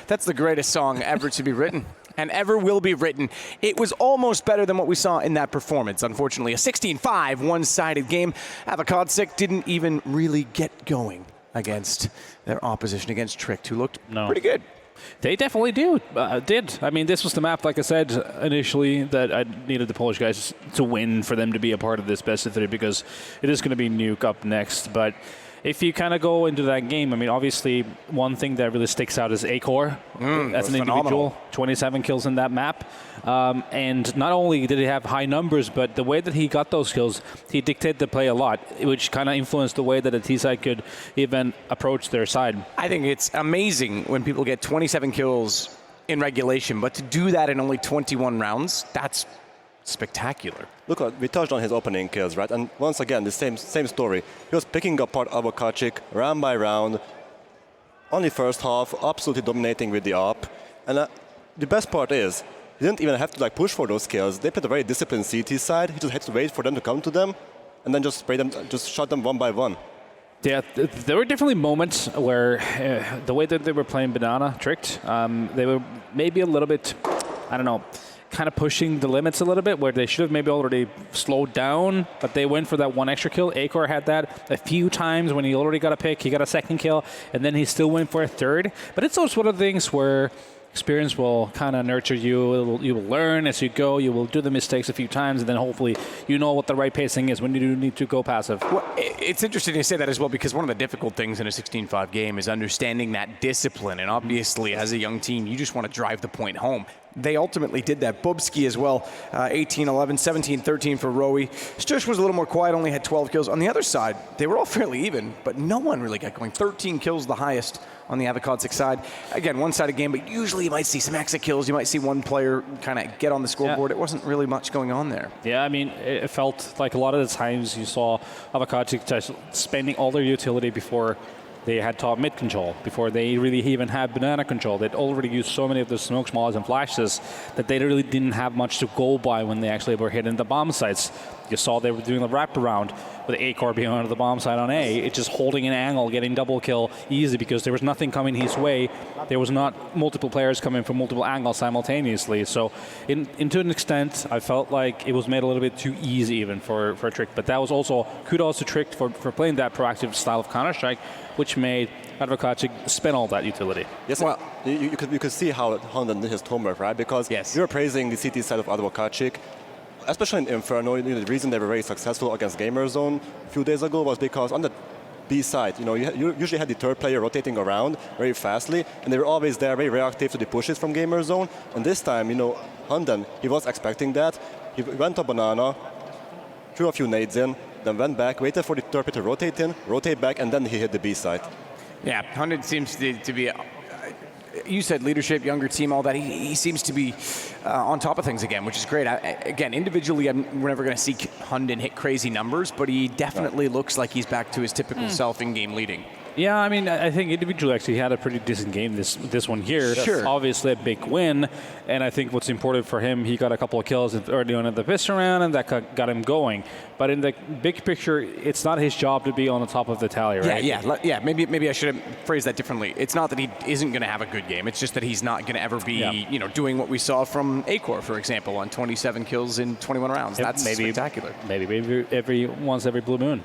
That's the greatest song ever to be written. And ever will be written. It was almost better than what we saw in that performance. Unfortunately, a 16-5 one-sided game. Adwokacik didn't even really get going against their opposition, against Tricked, who looked pretty good. They definitely did. I mean, this was the map, like I said initially, that I needed the Polish guys to win for them to be a part of this best of 3 because it is going to be Nuke up next. But if you kind of go into that game, I mean, obviously, one thing that really sticks out is Acor as an individual. 27 kills in that map. And not only did he have high numbers, but the way that he got those kills, he dictated the play a lot, which kind of influenced the way that the T-side could even approach their side. I think it's amazing when people get 27 kills in regulation, but to do that in only 21 rounds, that's spectacular. Look, we touched on his opening kills, right? And once again, the same story. He was picking apart Adwokacik round by round. Only first half, absolutely dominating with the AWP. And the best part is, he didn't even have to push for those kills. They played a very disciplined CT side. He just had to wait for them to come to them, and then just spray them, just shot them one by one. Yeah, there were definitely moments where the way that they were playing Banana Tricked, they were maybe a little bit, I don't know, kind of pushing the limits a little bit, where they should have maybe already slowed down, but they went for that one extra kill. Acor had that a few times when he already got a pick. He got a second kill, and then he still went for a third. But it's also one of the things where experience will kind of nurture you. You will learn as you go. You will do the mistakes a few times, and then hopefully you know what the right pacing is when you do need to go passive. Well, it's interesting to say that as well, because one of the difficult things in a 16-5 game is understanding that discipline. And obviously, as a young team, you just want to drive the point home. They ultimately did that. Bubsky as well, 18-11, 17-13 for Rowie. Stush was a little more quiet, only had 12 kills. On the other side, they were all fairly even, but no one really got going. 13 kills, the highest on the Adwokacik side. Again, one-sided game, but usually you might see some exit kills. You might see one player kind of get on the scoreboard. It wasn't really much going on there. Yeah, I mean, it felt like a lot of the times you saw Adwokacik just spending all their utility before they had top mid control, before they really even had banana control. They'd already used so many of the smoke smalls and flashes that they really didn't have much to go by when they actually were hitting the bomb sites. You saw they were doing the wraparound with Acor being on the bomb site on A. It's just holding an angle, getting double kill easy because there was nothing coming his way. There was not multiple players coming from multiple angles simultaneously. So to an extent, I felt like it was made a little bit too easy even for Trick. But that was also kudos to Trick for playing that proactive style of Counter-Strike, which made Adwokacik spend all that utility. Yes, well, you could see how Honda did his homework, right? Because you were praising the CT side of Adwokacik, especially in Inferno. The reason they were very successful against Gamerzone a few days ago was because on the B side, you usually had the third player rotating around very fastly, and they were always there, very reactive to the pushes from Gamerzone. And this time, Hunden, he was expecting that. He went to Banana, threw a few nades in, then went back, waited for the third player to rotate in, rotate back, and then he hit the B side. Yeah, Hunden seems to be, you said leadership, younger team, all that. He seems to be on top of things again, which is great. Again, individually, we're never going to see Hunden hit crazy numbers, but he definitely looks like he's back to his typical self in game leading. Yeah, I mean, I think individually actually had a pretty decent game this one here. Sure. Obviously a big win, and I think what's important for him, he got a couple of kills early on in the piston round, and that got him going. But in the big picture, it's not his job to be on the top of the tally, right? Yeah. Maybe I should have phrased that differently. It's not that he isn't going to have a good game. It's just that he's not going to ever be, doing what we saw from Acor, for example, on 27 kills in 21 rounds. That's spectacular. Maybe once every blue moon.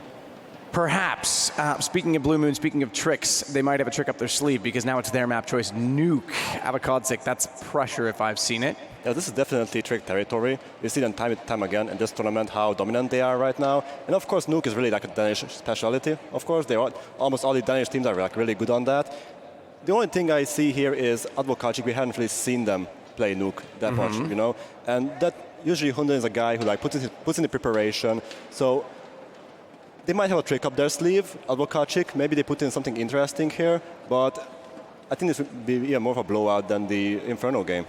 Perhaps. Speaking of Blue Moon, speaking of tricks, they might have a trick up their sleeve because now it's their map choice. Nuke, Adwokacik, that's pressure if I've seen it. Yeah, this is definitely trick territory. We see them time and time again in this tournament how dominant they are right now. And of course, Nuke is really like a Danish specialty. Of course, almost all the Danish teams are really good on that. The only thing I see here is Adwokacik. We haven't really seen them play Nuke that much, And that usually Hunden is a guy who puts in the preparation. So they might have a trick up their sleeve, Adwokacik. Maybe they put in something interesting here, but I think this would be more of a blowout than the Inferno game.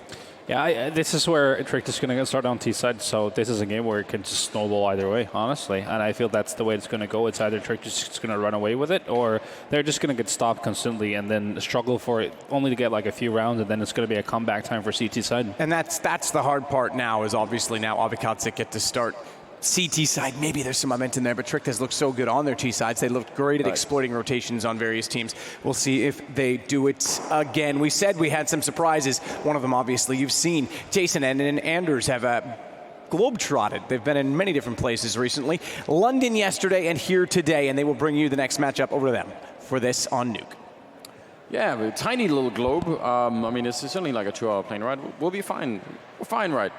Yeah, this is where Trick is going to start on T side, so this is a game where it can just snowball either way, honestly. And I feel that's the way it's going to go. It's either Trick just going to run away with it, or they're just going to get stopped constantly and then struggle for it, only to get like a few rounds, and then it's going to be a comeback time for CT side. And that's the hard part now, is obviously now Adwokacik get to start CT side, maybe there's some momentum there, but Trick has looked so good on their T sides. They looked great at exploiting rotations on various teams. We'll see if they do it again. We said we had some surprises. One of them, obviously, you've seen Jason and Anders have globe-trotted. They've been in many different places recently. London yesterday and here today, and they will bring you the next matchup over to them for this on Nuke. Yeah, a tiny little globe. I mean, it's only like a 2-hour plane ride. We'll be fine. We're fine, right?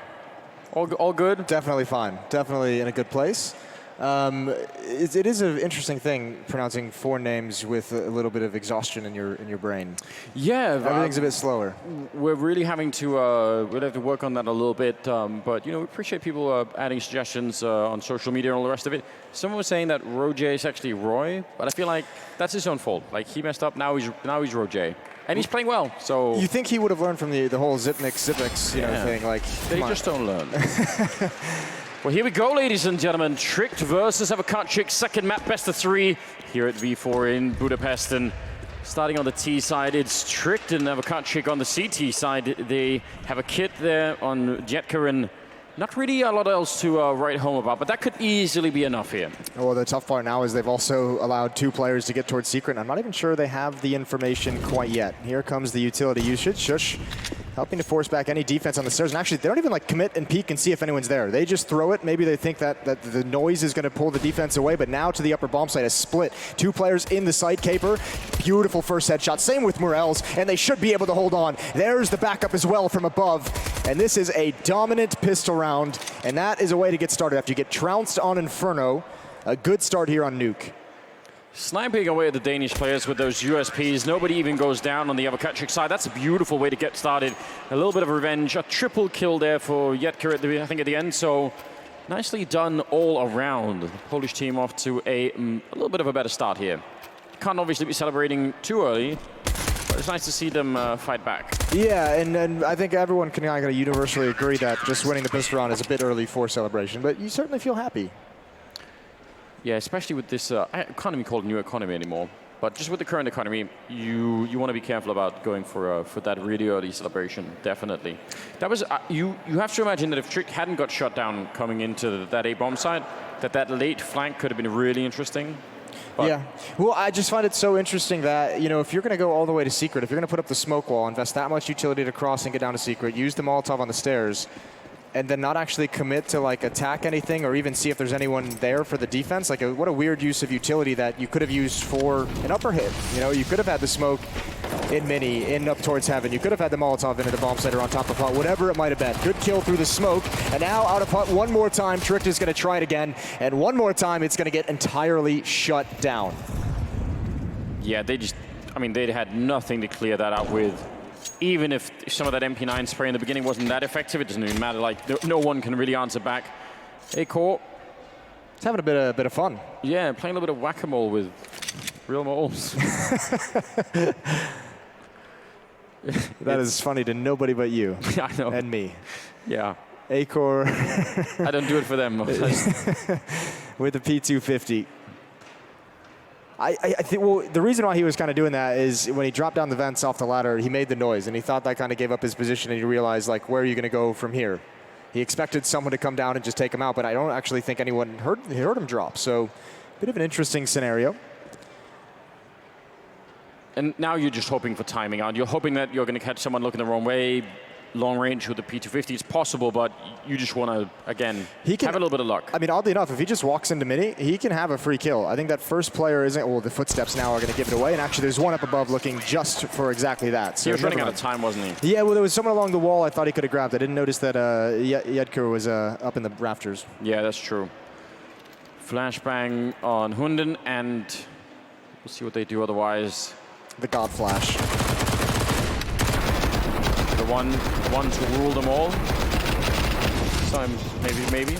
All good? Definitely fine. Definitely in a good place. It is an interesting thing pronouncing foreign names with a little bit of exhaustion in your brain. Yeah, everything's a bit slower. We're really having to we'll have to work on that a little bit. But we appreciate people adding suggestions on social media and all the rest of it. Someone was saying that Roger is actually Roy, but I feel like that's his own fault. Like he messed up. Now he's Roger. And he's playing well, so... You think he would have learned from the whole Zipnik thing, like... They just don't learn. Well, here we go, ladies and gentlemen. Tricked versus Adwokacik, second map, best of 3 here at V4 in Budapest. And starting on the T side, it's Tricked and Adwokacik on the CT side. They have a kit there on Jetka and not really a lot else to write home about, but that could easily be enough here. Well, the tough part now is they've also allowed 2 players to get towards Secret. I'm not even sure they have the information quite yet. Here comes the utility usage. Shush, helping to force back any defense on the stairs. And actually, they don't even commit and peek and see if anyone's there. They just throw it. Maybe they think that the noise is going to pull the defense away, but now to the upper bomb site, a split. 2 players in the site. Caper, beautiful first headshot. Same with Morels, and they should be able to hold on. There's the backup as well from above. And this is a dominant pistol round, and that is a way to get started after you get trounced on Inferno. A good start here on Nuke. Sniping away at the Danish players with those USPs. Nobody even goes down on the Adwokacik side. That's a beautiful way to get started. A little bit of revenge. A triple kill there for Jetka I think at the end. So nicely done all around. The Polish team off to a little bit of a better start here. Can't obviously be celebrating too early, but it's nice to see them fight back. Yeah, and I think everyone can kind of universally agree that just winning the pistol round is a bit early for celebration, but you certainly feel happy. Yeah, especially with this, I can't even call it new economy anymore, but just with the current economy, you want to be careful about going for that really early celebration, definitely. That was, you have to imagine that if Trick hadn't got shot down coming into that A-bomb site, that late flank could have been really interesting. But yeah, well, I just find it so interesting that, if you're going to go all the way to Secret, if you're going to put up the smoke wall, invest that much utility to cross and get down to Secret, use the Molotov on the stairs, and then not actually commit to attack anything or even see if there's anyone there for the defense. What a weird use of utility that you could have used for an upper hit. You could have had the smoke in mini, in up towards heaven. You could have had the Molotov into the bomb center on top of hut, whatever it might have been. Good kill through the smoke, and now out of hut one more time. Trick is going to try it again, and one more time it's going to get entirely shut down. yeah, they had nothing to clear that out with. Even if some of that MP9 spray in the beginning wasn't that effective, it doesn't even matter. No one can really answer back. Hey, Core. It's having a bit of fun. Yeah, playing a little bit of whack-a-mole with real moles. That is funny to nobody but you. I know. And me. Yeah. Acor. I don't do it for them. With the P250. I think, well, the reason why he was kind of doing that is when he dropped down the vents off the ladder, he made the noise, and he thought that kind of gave up his position, and he realized, where are you going to go from here? He expected someone to come down and just take him out, but I don't actually think anyone heard him drop. So, a bit of an interesting scenario. And now you're just hoping for timing, aren't you? You're hoping that you're going to catch someone looking the wrong way. Long range with the P250, it's possible, but you just want to, again, have a little bit of luck. I mean, oddly enough, if he just walks into mini, he can have a free kill. I think that first player isn't, well, the footsteps now are going to give it away, and actually there's one up above looking just for exactly that. So he was running out of time, wasn't he? Yeah, well, there was someone along the wall I thought he could have grabbed. I didn't notice that Jetka was up in the rafters. Yeah, that's true. Flashbang on Hunden, and we'll see what they do otherwise. The God Flash. The one to rule them all. So maybe.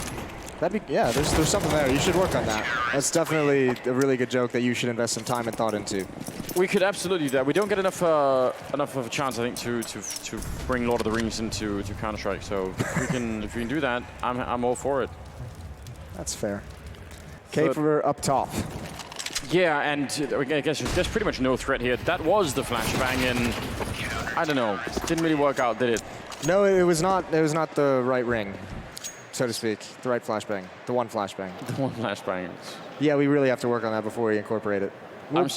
That'd be, yeah, there's something there. You should work on that. That's definitely a really good joke that you should invest some time and thought into. We could absolutely do that. We don't get enough of a chance, I think, to bring Lord of the Rings into Counter-Strike. So if we can do that, I'm all for it. That's fair. Caper up top. Yeah, and I guess there's pretty much no threat here. That was the flashbang, and I don't know, didn't really work out, did it? No, it was not. It was not the right ring. so to speak. The right flashbang. The one flashbang. The one flashbang. Yeah, we really have to work on that before we incorporate it.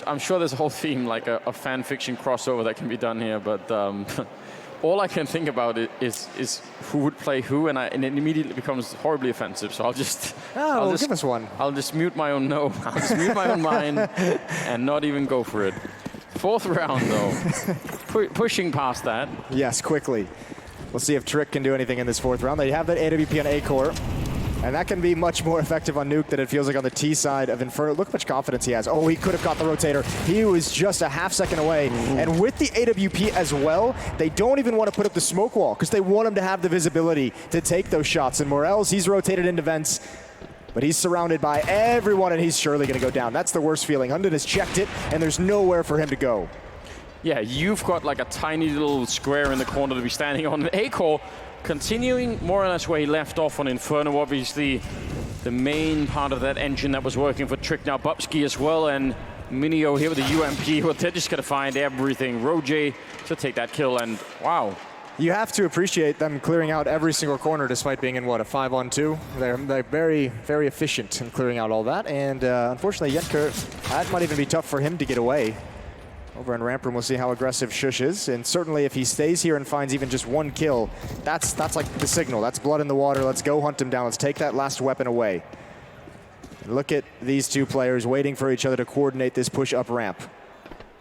I'm sure there's a whole theme, like a fan fiction crossover that can be done here, but all I can think about is who would play who, and it immediately becomes horribly offensive. So give us one. I'll just mute my own I'll just mute my own mind and not even go for it. Fourth round, though. Pushing past that. Yes, quickly. We'll see if Trick can do anything in this fourth round. They have that AWP on A-Core. And that can be much more effective on Nuke than it feels like on the T side of Inferno. Look how much confidence he has. Oh, he could have got the rotator. He was just a half second away. And with the AWP as well, they don't even want to put up the smoke wall because they want him to have the visibility to take those shots. And Morels, he's rotated into vents, but he's surrounded by everyone, and he's surely going to go down. That's the worst feeling. Hunden has checked it, and there's nowhere for him to go. Yeah, you've got like a tiny little square in the corner to be standing on. A-Core continuing more or less where he left off on Inferno, obviously the main part of that engine that was working for Trick. Now Bubsky as well, and Minio here with the UMP. Well, they're just going to find everything. Roje to take that kill, and wow. You have to appreciate them clearing out every single corner despite being in, what, a 5-on-2? They're very, very efficient in clearing out all that, and unfortunately, Yetker, that might even be tough for him to get away. Over in ramp room, we'll see how aggressive Shush is, and certainly if he stays here and finds even just one kill, that's like the signal. That's blood in the water. Let's go hunt him down. Let's take that last weapon away. Look at these two players waiting for each other to coordinate this push up ramp.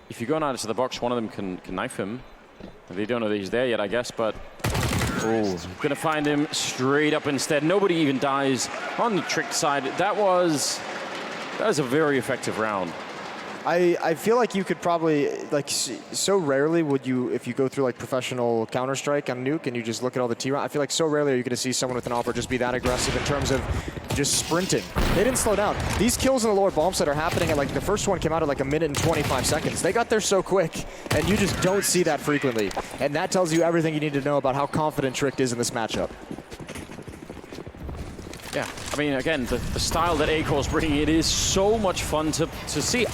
If you go out into the box, one of them can knife him. They don't know that he's there yet, I guess, but gonna find him straight up instead. Nobody even dies on the Trick side. That was a very effective round. I feel like you could probably, like, so rarely would you, if you go through like professional Counter-Strike on Nuke and you just look at all the T-round, I feel like so rarely are you going to see someone with an AWPer just be that aggressive in terms of just sprinting. They didn't slow down. These kills in the lower bomb site are happening at, like, the first one came out at like 1 minute and 25 seconds. They got there so quick, and you just don't see that frequently. And that tells you everything you need to know about how confident Trick is in this matchup. Yeah, I mean, again, the style that A-Core's bringing, it is so much fun to see.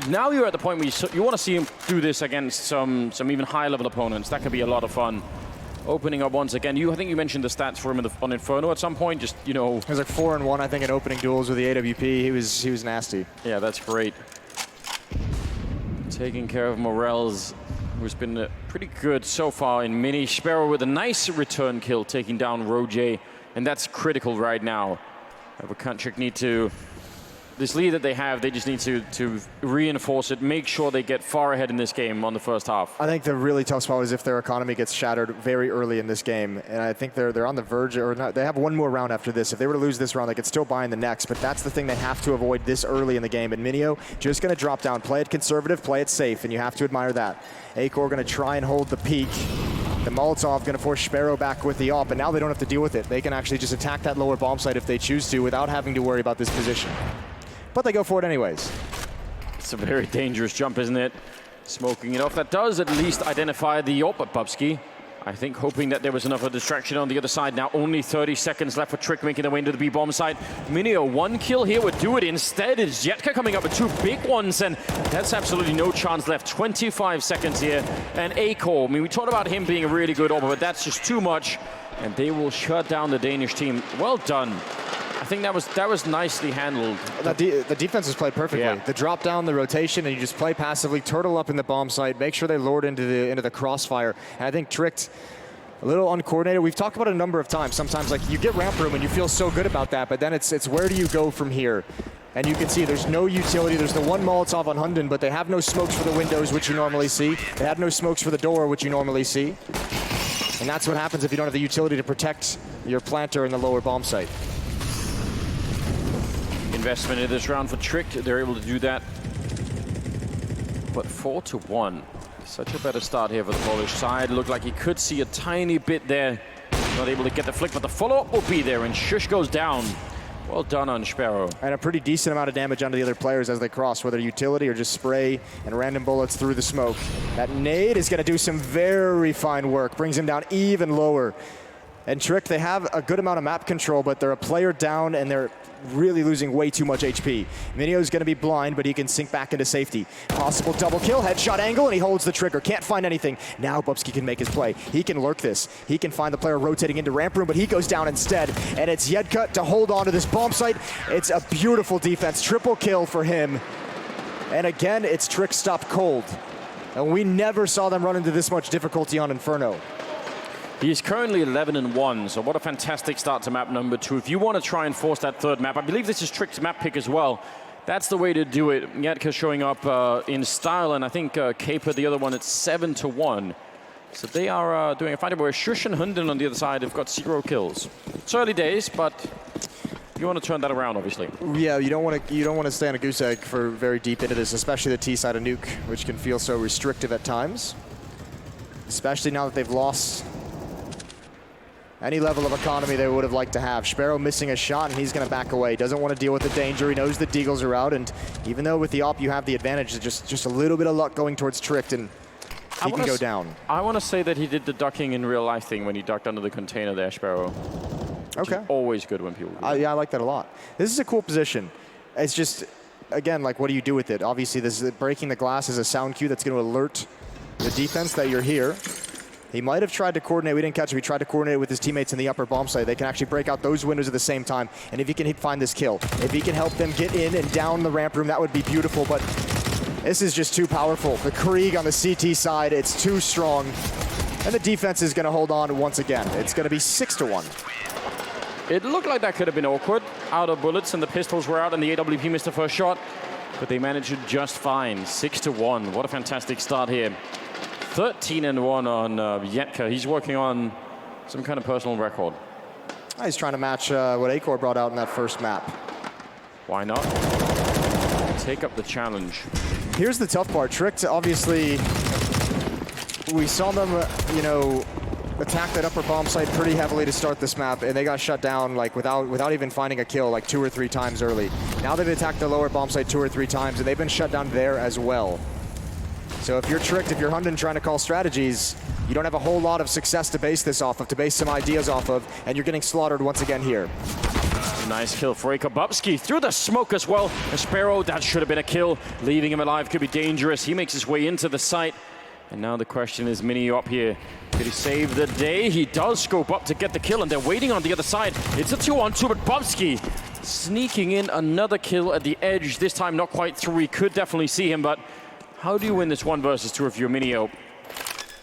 Now you're at the point where you want to see him do this against some even high-level opponents. That could be a lot of fun. Opening up once again. I think you mentioned the stats for him on Inferno at some point. Just, you know, he was like 4-1, I think, in opening duels with the AWP. He was nasty. Yeah, that's great. Taking care of Morels, who's been pretty good so far in mini. Sparrow with a nice return kill, taking down Roje. And that's critical right now. Adwokacik need to, this lead that they have, they just need to reinforce it, make sure they get far ahead in this game on the first half. I think the really tough spot is if their economy gets shattered very early in this game. And I think they're on the verge, or not, they have one more round after this. If they were to lose this round, they could still buy in the next. But that's the thing they have to avoid this early in the game. And Minio just going to drop down, play it conservative, play it safe, and you have to admire that. A-Core going to try and hold the peak. The Molotov going to force Sparrow back with the AWP, and now they don't have to deal with it. They can actually just attack that lower bomb site if they choose to without having to worry about this position. But they go for it anyways. It's a very dangerous jump, isn't it? Smoking it off. That does at least identify the AWP at Bubsky. I think hoping that there was enough of a distraction on the other side. Now only 30 seconds left for Trick making their way into the B-bomb side. Minio, one kill here would do it. Instead, it's Jetka coming up with 2 big ones, and that's absolutely no chance left. 25 seconds here, and A-Core. I mean, we talked about him being a really good AWPer, but that's just too much, and they will shut down the Danish team. Well done. I think that was nicely handled. The defense is played perfectly. Yeah. The drop down, the rotation, and you just play passively, turtle up in the bomb site, make sure they lure it into the crossfire. And I think Tricked, a little uncoordinated. We've talked about it a number of times. Sometimes, like, you get ramp room and you feel so good about that, but then it's where do you go from here? And you can see there's no utility. There's the one Molotov on Hunden, but they have no smokes for the windows, which you normally see. They have no smokes for the door, which you normally see. And that's what happens if you don't have the utility to protect your planter in the lower bomb site. Investment in this round for Trick. They're able to do that. But 4-1. Such a better start here for the Polish side. Looked like he could see a tiny bit there. Not able to get the flick, but the follow-up will be there, and Shush goes down. Well done on Sparrow. And a pretty decent amount of damage onto the other players as they cross, whether utility or just spray and random bullets through the smoke. That nade is going to do some very fine work. Brings him down even lower. And Trick, they have a good amount of map control, but they're a player down and they're really losing way too much HP. Minio's going to be blind, but he can sink back into safety. Possible double kill, headshot angle, and he holds the trigger. Can't find anything. Now Bubsky can make his play. He can lurk this. He can find the player rotating into ramp room, but he goes down instead. And it's Yedka to hold on to this bomb site. It's a beautiful defense. Triple kill for him. And again, it's Trick stopped cold. And we never saw them run into this much difficulty on Inferno. He's currently 11-1, so what a fantastic start to map number 2. If you want to try and force that third map, I believe this is Trick's map pick as well. That's the way to do it. Yetka showing up in style, and I think Caper, the other one, at 7-1. So they are doing a fight where Shush and Hunden on the other side have got 0 kills. It's early days, but you want to turn that around, obviously. Yeah, you don't want to stay on a goose egg for very deep into this, especially the T side of Nuke, which can feel so restrictive at times. Especially now that they've lost any level of economy they would have liked to have. Sparrow missing a shot, and he's going to back away. Doesn't want to deal with the danger. He knows the Deagles are out, and even though with the op you have the advantage, just a little bit of luck going towards Tricked, and he can go down. I want to say that he did the ducking in real life thing when he ducked under the container there, Sparrow. Okay. Always good when people do that. Yeah, I like that a lot. This is a cool position. It's just, again, like, what do you do with it? Obviously, this is breaking the glass is a sound cue that's going to alert the defense that you're here. He might have tried to coordinate. We didn't catch him. He tried to coordinate with his teammates in the upper bomb site. They can actually break out those windows at the same time. And if he can find this kill, if he can help them get in and down the ramp room, that would be beautiful. But this is just too powerful. The Krieg on the CT side, it's too strong. And the defense is going to hold on once again. It's going to be 6-1. It looked like that could have been awkward. Out of bullets, and the pistols were out, and the AWP missed the first shot. But they managed it just fine. 6-1. What a fantastic start here. 13-1 on Yetka. He's working on some kind of personal record. He's trying to match what Acor brought out in that first map. Why not? Take up the challenge. Here's the tough part. Tricked, obviously, we saw them, attack that upper bomb site pretty heavily to start this map, and they got shut down like without even finding a kill like 2 or 3 times early. Now they've attacked the lower bomb site 2 or 3 times, and they've been shut down there as well. So if you're Tricked, if you're Hunden trying to call strategies, you don't have a whole lot of success to base this off of, to base some ideas off of, and you're getting slaughtered once again here. Nice kill for Bubsky through the smoke as well. A Sparrow, that should have been a kill. Leaving him alive could be dangerous. He makes his way into the site. And now the question is, Mini up here. Could he save the day? He does scope up to get the kill, and they're waiting on the other side. It's a 2-on-2, but Bubsky sneaking in another kill at the edge. This time not quite through. We could definitely see him, but how do you win this 1 versus 2 if you're Minio?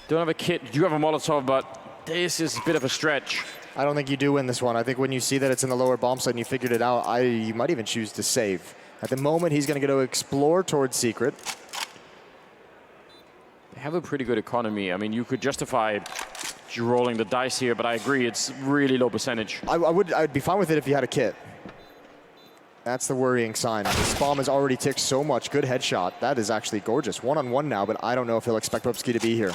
Don't have a kit, you have a Molotov, but this is a bit of a stretch. I don't think you do win this one. I think when you see that it's in the lower bomb site and you figured it out, you might even choose to save. At the moment, he's going to go explore towards Secret. They have a pretty good economy. I mean, you could justify rolling the dice here, but I agree, it's really low percentage. I'd be fine with it if you had a kit. That's the worrying sign. This bomb has already ticked so much. Good headshot. That is actually gorgeous. 1-on-1 now, but I don't know if he'll expect Bubsky to be here.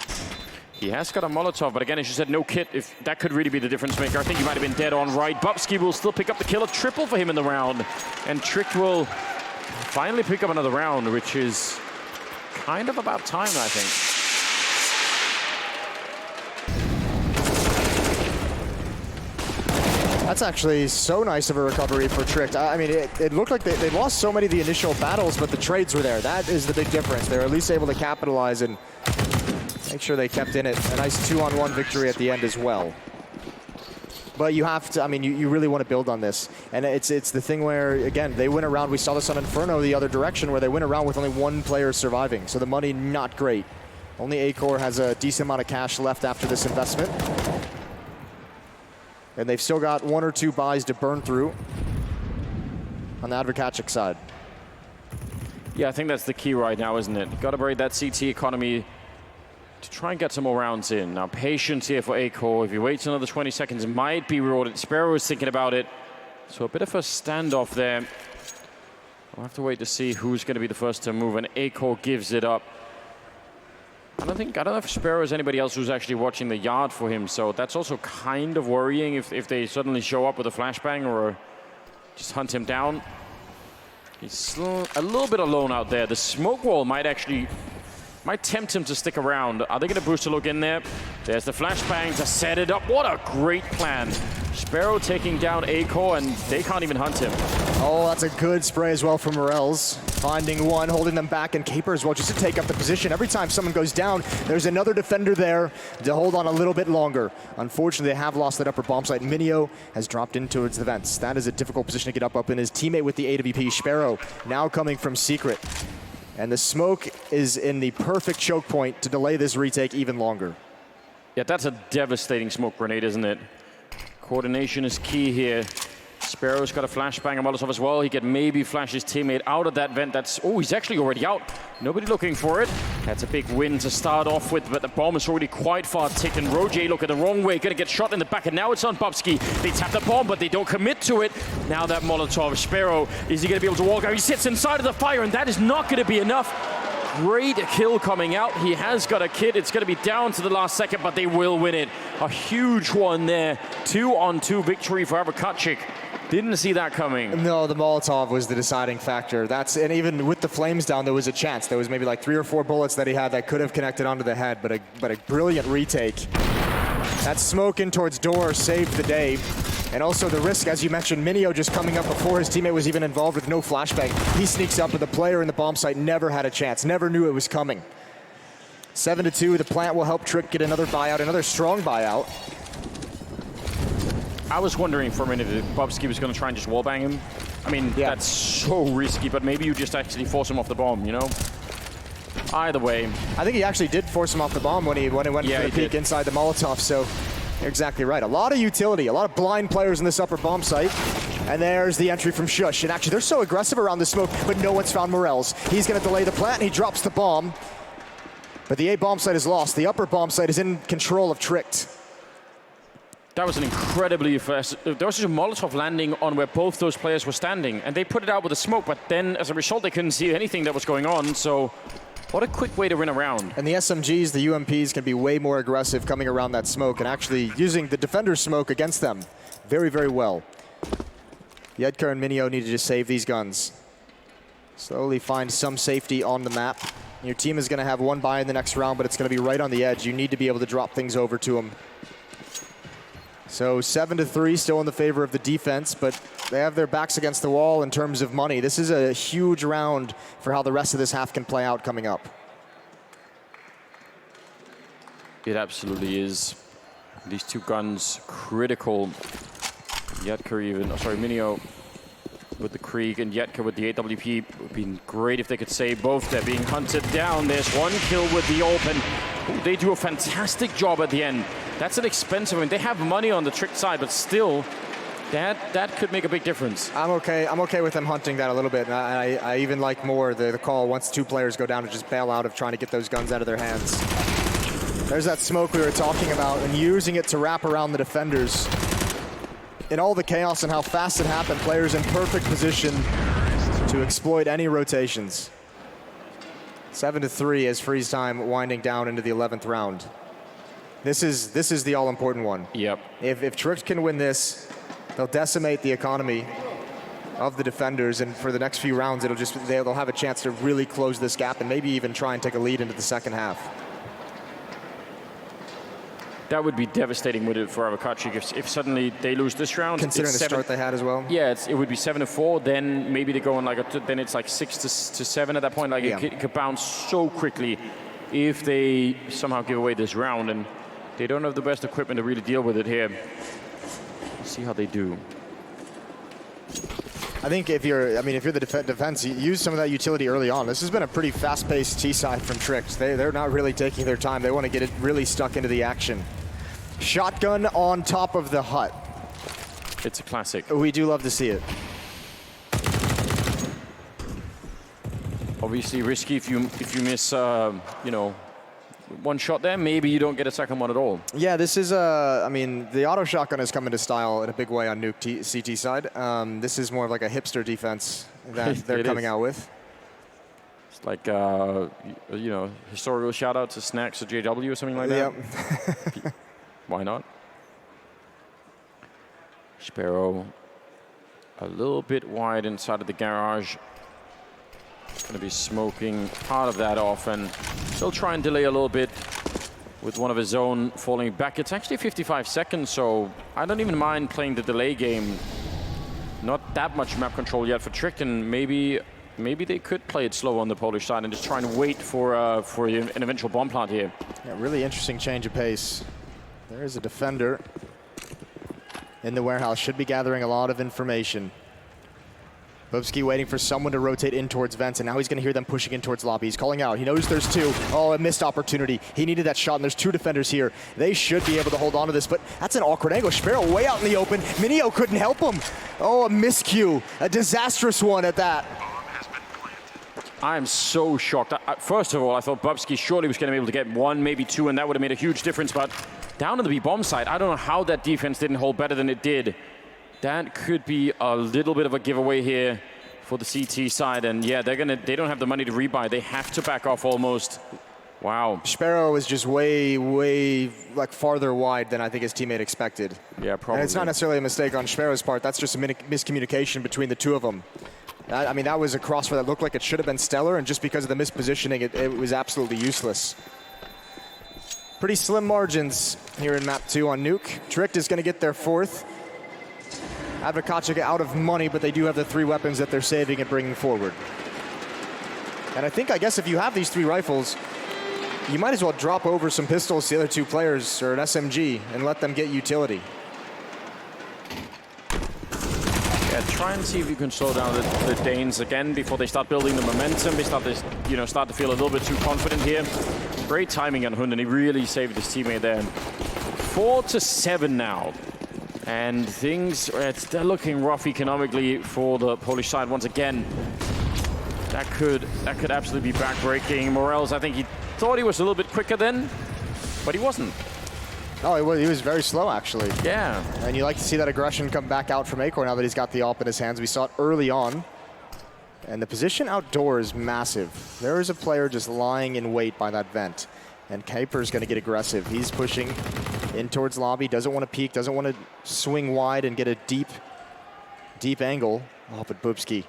He has got a Molotov, but again, as you said, no kit. If that could really be the difference maker. I think he might have been dead on right. Bubsky will still pick up the kill. A triple for him in the round. And Trick will finally pick up another round, which is kind of about time, I think. That's actually so nice of a recovery for Tricked. I mean, it looked like they lost so many of the initial battles, but the trades were there. That is the big difference. They're at least able to capitalize and make sure they kept in it. A nice 2-on-1 victory at the end as well. But you have to, I mean, you really want to build on this. And it's the thing where, again, they win a round. We saw this on Inferno the other direction, where they win a round with only 1 player surviving. So the money, not great. Only Acor has a decent amount of cash left after this investment. And they've still got 1 or 2 buys to burn through on the Adwokacik side. Yeah, I think that's the key right now, isn't it? Got to break that CT economy to try and get some more rounds in. Now, patience here for Acor. If he waits another 20 seconds, it might be rewarded. Sparrow is thinking about it. So a bit of a standoff there. We'll have to wait to see who's going to be the first to move, and Acor gives it up. I don't know if Sparrow is anybody else who's actually watching the yard for him, so that's also kind of worrying if they suddenly show up with a flashbang or just hunt him down. He's still a little bit alone out there. The smoke wall might actually Might tempt him to stick around. Are they going to boost a look in there? There's the flashbang to set it up. What a great plan. Sparrow taking down A-Core, and they can't even hunt him. Oh, that's a good spray as well from Morels. Finding one, holding them back, and Caper as well, just to take up the position. Every time someone goes down, there's another defender there to hold on a little bit longer. Unfortunately, they have lost that upper bomb site. Minio has dropped in towards the vents. That is a difficult position to get up in. His teammate with the AWP, Sparrow, now coming from Secret. And the smoke is in the perfect choke point to delay this retake even longer. Yeah, that's a devastating smoke grenade, isn't it? Coordination is key here. Sparrow's got a flashbang and Molotov as well. He can maybe flash his teammate out of that vent. He's actually already out. Nobody looking for it. That's a big win to start off with, but the bomb is already quite far taken. Roger looking the wrong way, gonna get shot in the back, and now it's on Bubsky. They tap the bomb, but they don't commit to it. Now that Molotov, Sparrow, is he gonna be able to walk out? He sits inside of the fire, and that is not gonna be enough. Great kill coming out. He has got a kid. It's going to be down to the last second, but they will win it. A huge one there. 2-on-2 victory for Adwokacik. Didn't see that coming. No, the Molotov was the deciding factor. And even with the flames down, there was a chance. There was maybe like 3 or 4 bullets that he had that could have connected onto the head, but a brilliant retake. That smoke in towards door saved the day. And also the risk, as you mentioned, Minio just coming up before his teammate was even involved with no flashbang. He sneaks up, but the player in the bomb site never had a chance, never knew it was coming. 7-2, the plant will help Trick get another buyout, another strong buyout. I was wondering for a minute if Bubsky was going to try and just wallbang him. I mean, that's so risky, but maybe you just actually force him off the bomb, you know? Either way. I think he actually did force him off the bomb when he went for the peek inside the Molotov, so you're exactly right. A lot of utility, a lot of blind players in this upper bomb site. And there's the entry from Shush. And actually, they're so aggressive around the smoke, but no one's found Morels. He's going to delay the plant, and he drops the bomb. But the A bomb site is lost. The upper bomb site is in control of Tricked. That was an incredibly fast. There was just a Molotov landing on where both those players were standing, and they put it out with the smoke, but then as a result, they couldn't see anything that was going on. So what a quick way to win a round. And the SMGs, the UMPs, can be way more aggressive coming around that smoke and actually using the defender's smoke against them very, very well. Yedker and Minio need to just save these guns. Slowly find some safety on the map. Your team is going to have one buy in the next round, but it's going to be right on the edge. You need to be able to drop things over to them. So 7-3, still in the favor of the defense, but they have their backs against the wall in terms of money. This is a huge round for how the rest of this half can play out coming up. It absolutely is. These two guns, critical. Yedker even, Minio with the Krieg and Yedker with the AWP. It would be great if they could save both. They're being hunted down. There's one kill with the open. Ooh, they do a fantastic job at the end. That's an expensive one. They have money on the Trick side, but still, that could make a big difference. I'm okay with them hunting that a little bit. And I even like more the call once 2 players go down to just bail out of trying to get those guns out of their hands. There's that smoke we were talking about and using it to wrap around the defenders. In all the chaos and how fast it happened, players in perfect position to exploit any rotations. 7-3 as freeze time winding down into the 11th round. This is the all-important one. Yep. If Trick can win this, they'll decimate the economy of the defenders, and for the next few rounds, they'll have a chance to really close this gap and maybe even try and take a lead into the second half. That would be devastating for Adwokacik if suddenly they lose this round. Considering the start they had as well. Yeah, it would be 7-4. Then maybe they go on then it's like 6-7 at that point. Like it could bounce so quickly if they somehow give away this round, and they don't have the best equipment to really deal with it here. Let's see how they do. I think if you're the defense, you use some of that utility early on. This has been a pretty fast-paced T-side from Tricks. They're not really taking their time. They want to get it really stuck into the action. Shotgun on top of the hut. It's a classic. We do love to see it. Obviously risky if you miss, one shot there. Maybe you don't get a second one at all. Yeah, this is the auto shotgun has come into style in a big way on Nuke CT side. This is more of like a hipster defense that they're coming out with. It's like, historical shout out to Snacks or JW or something like that. Yep. Why not? Sparrow a little bit wide inside of the garage. Going to be smoking part of that off, and still try and delay a little bit with one of his own falling back. It's actually 55 seconds, so I don't even mind playing the delay game. Not that much map control yet for Trick, and maybe they could play it slow on the Polish side and just try and wait for an eventual bomb plant here. Yeah, really interesting change of pace. There's a defender in the warehouse. Should be gathering a lot of information. Bubsky waiting for someone to rotate in towards vents, and now he's going to hear them pushing in towards lobby. He's calling out. He knows there's two. Oh, a missed opportunity. He needed that shot, and there's two defenders here. They should be able to hold on to this, but that's an awkward angle. Sparrow way out in the open. Minio couldn't help him. Oh, a miscue. A disastrous one at that. I am so shocked. First of all, I thought Bubsky surely was going to be able to get one, maybe two, and that would have made a huge difference. But down on the B-bomb side, I don't know how that defense didn't hold better than it did. That could be a little bit of a giveaway here for the CT side. And yeah, they don't have the money to rebuy. They have to back off almost. Wow. Sparrow was just way like farther wide than I think his teammate expected. Yeah, probably. And it's not necessarily a mistake on Sparrow's part. That's just a miscommunication between the two of them. I mean, that was a crossfire that looked like it should have been stellar, and just because of the mispositioning, it was absolutely useless. Pretty slim margins here in map 2 on Nuke. Tricked is going to get their 4th. Adwokacik out of money, but they do have the 3 weapons that they're saving and bringing forward. And I guess if you have these 3 rifles, you might as well drop over some pistols to the other 2 players or an SMG and let them get utility. Yeah, try and see if you can slow down the Danes again before they start building the momentum. They start to feel a little bit too confident here. Great timing on Hunden. He really saved his teammate there. 4-7 now. And they're looking rough economically for the Polish side once again. That could absolutely be backbreaking. Morels, I think he thought he was a little bit quicker then, but he wasn't. Oh, he was very slow, actually. Yeah. And you like to see that aggression come back out from Acor now that he's got the AWP in his hands. We saw it early on. And the position outdoor is massive. There is a player just lying in wait by that vent. And Kuiper's going to get aggressive. He's pushing in towards lobby, doesn't want to peek, doesn't want to swing wide and get a deep angle. Oh, but Bubsky,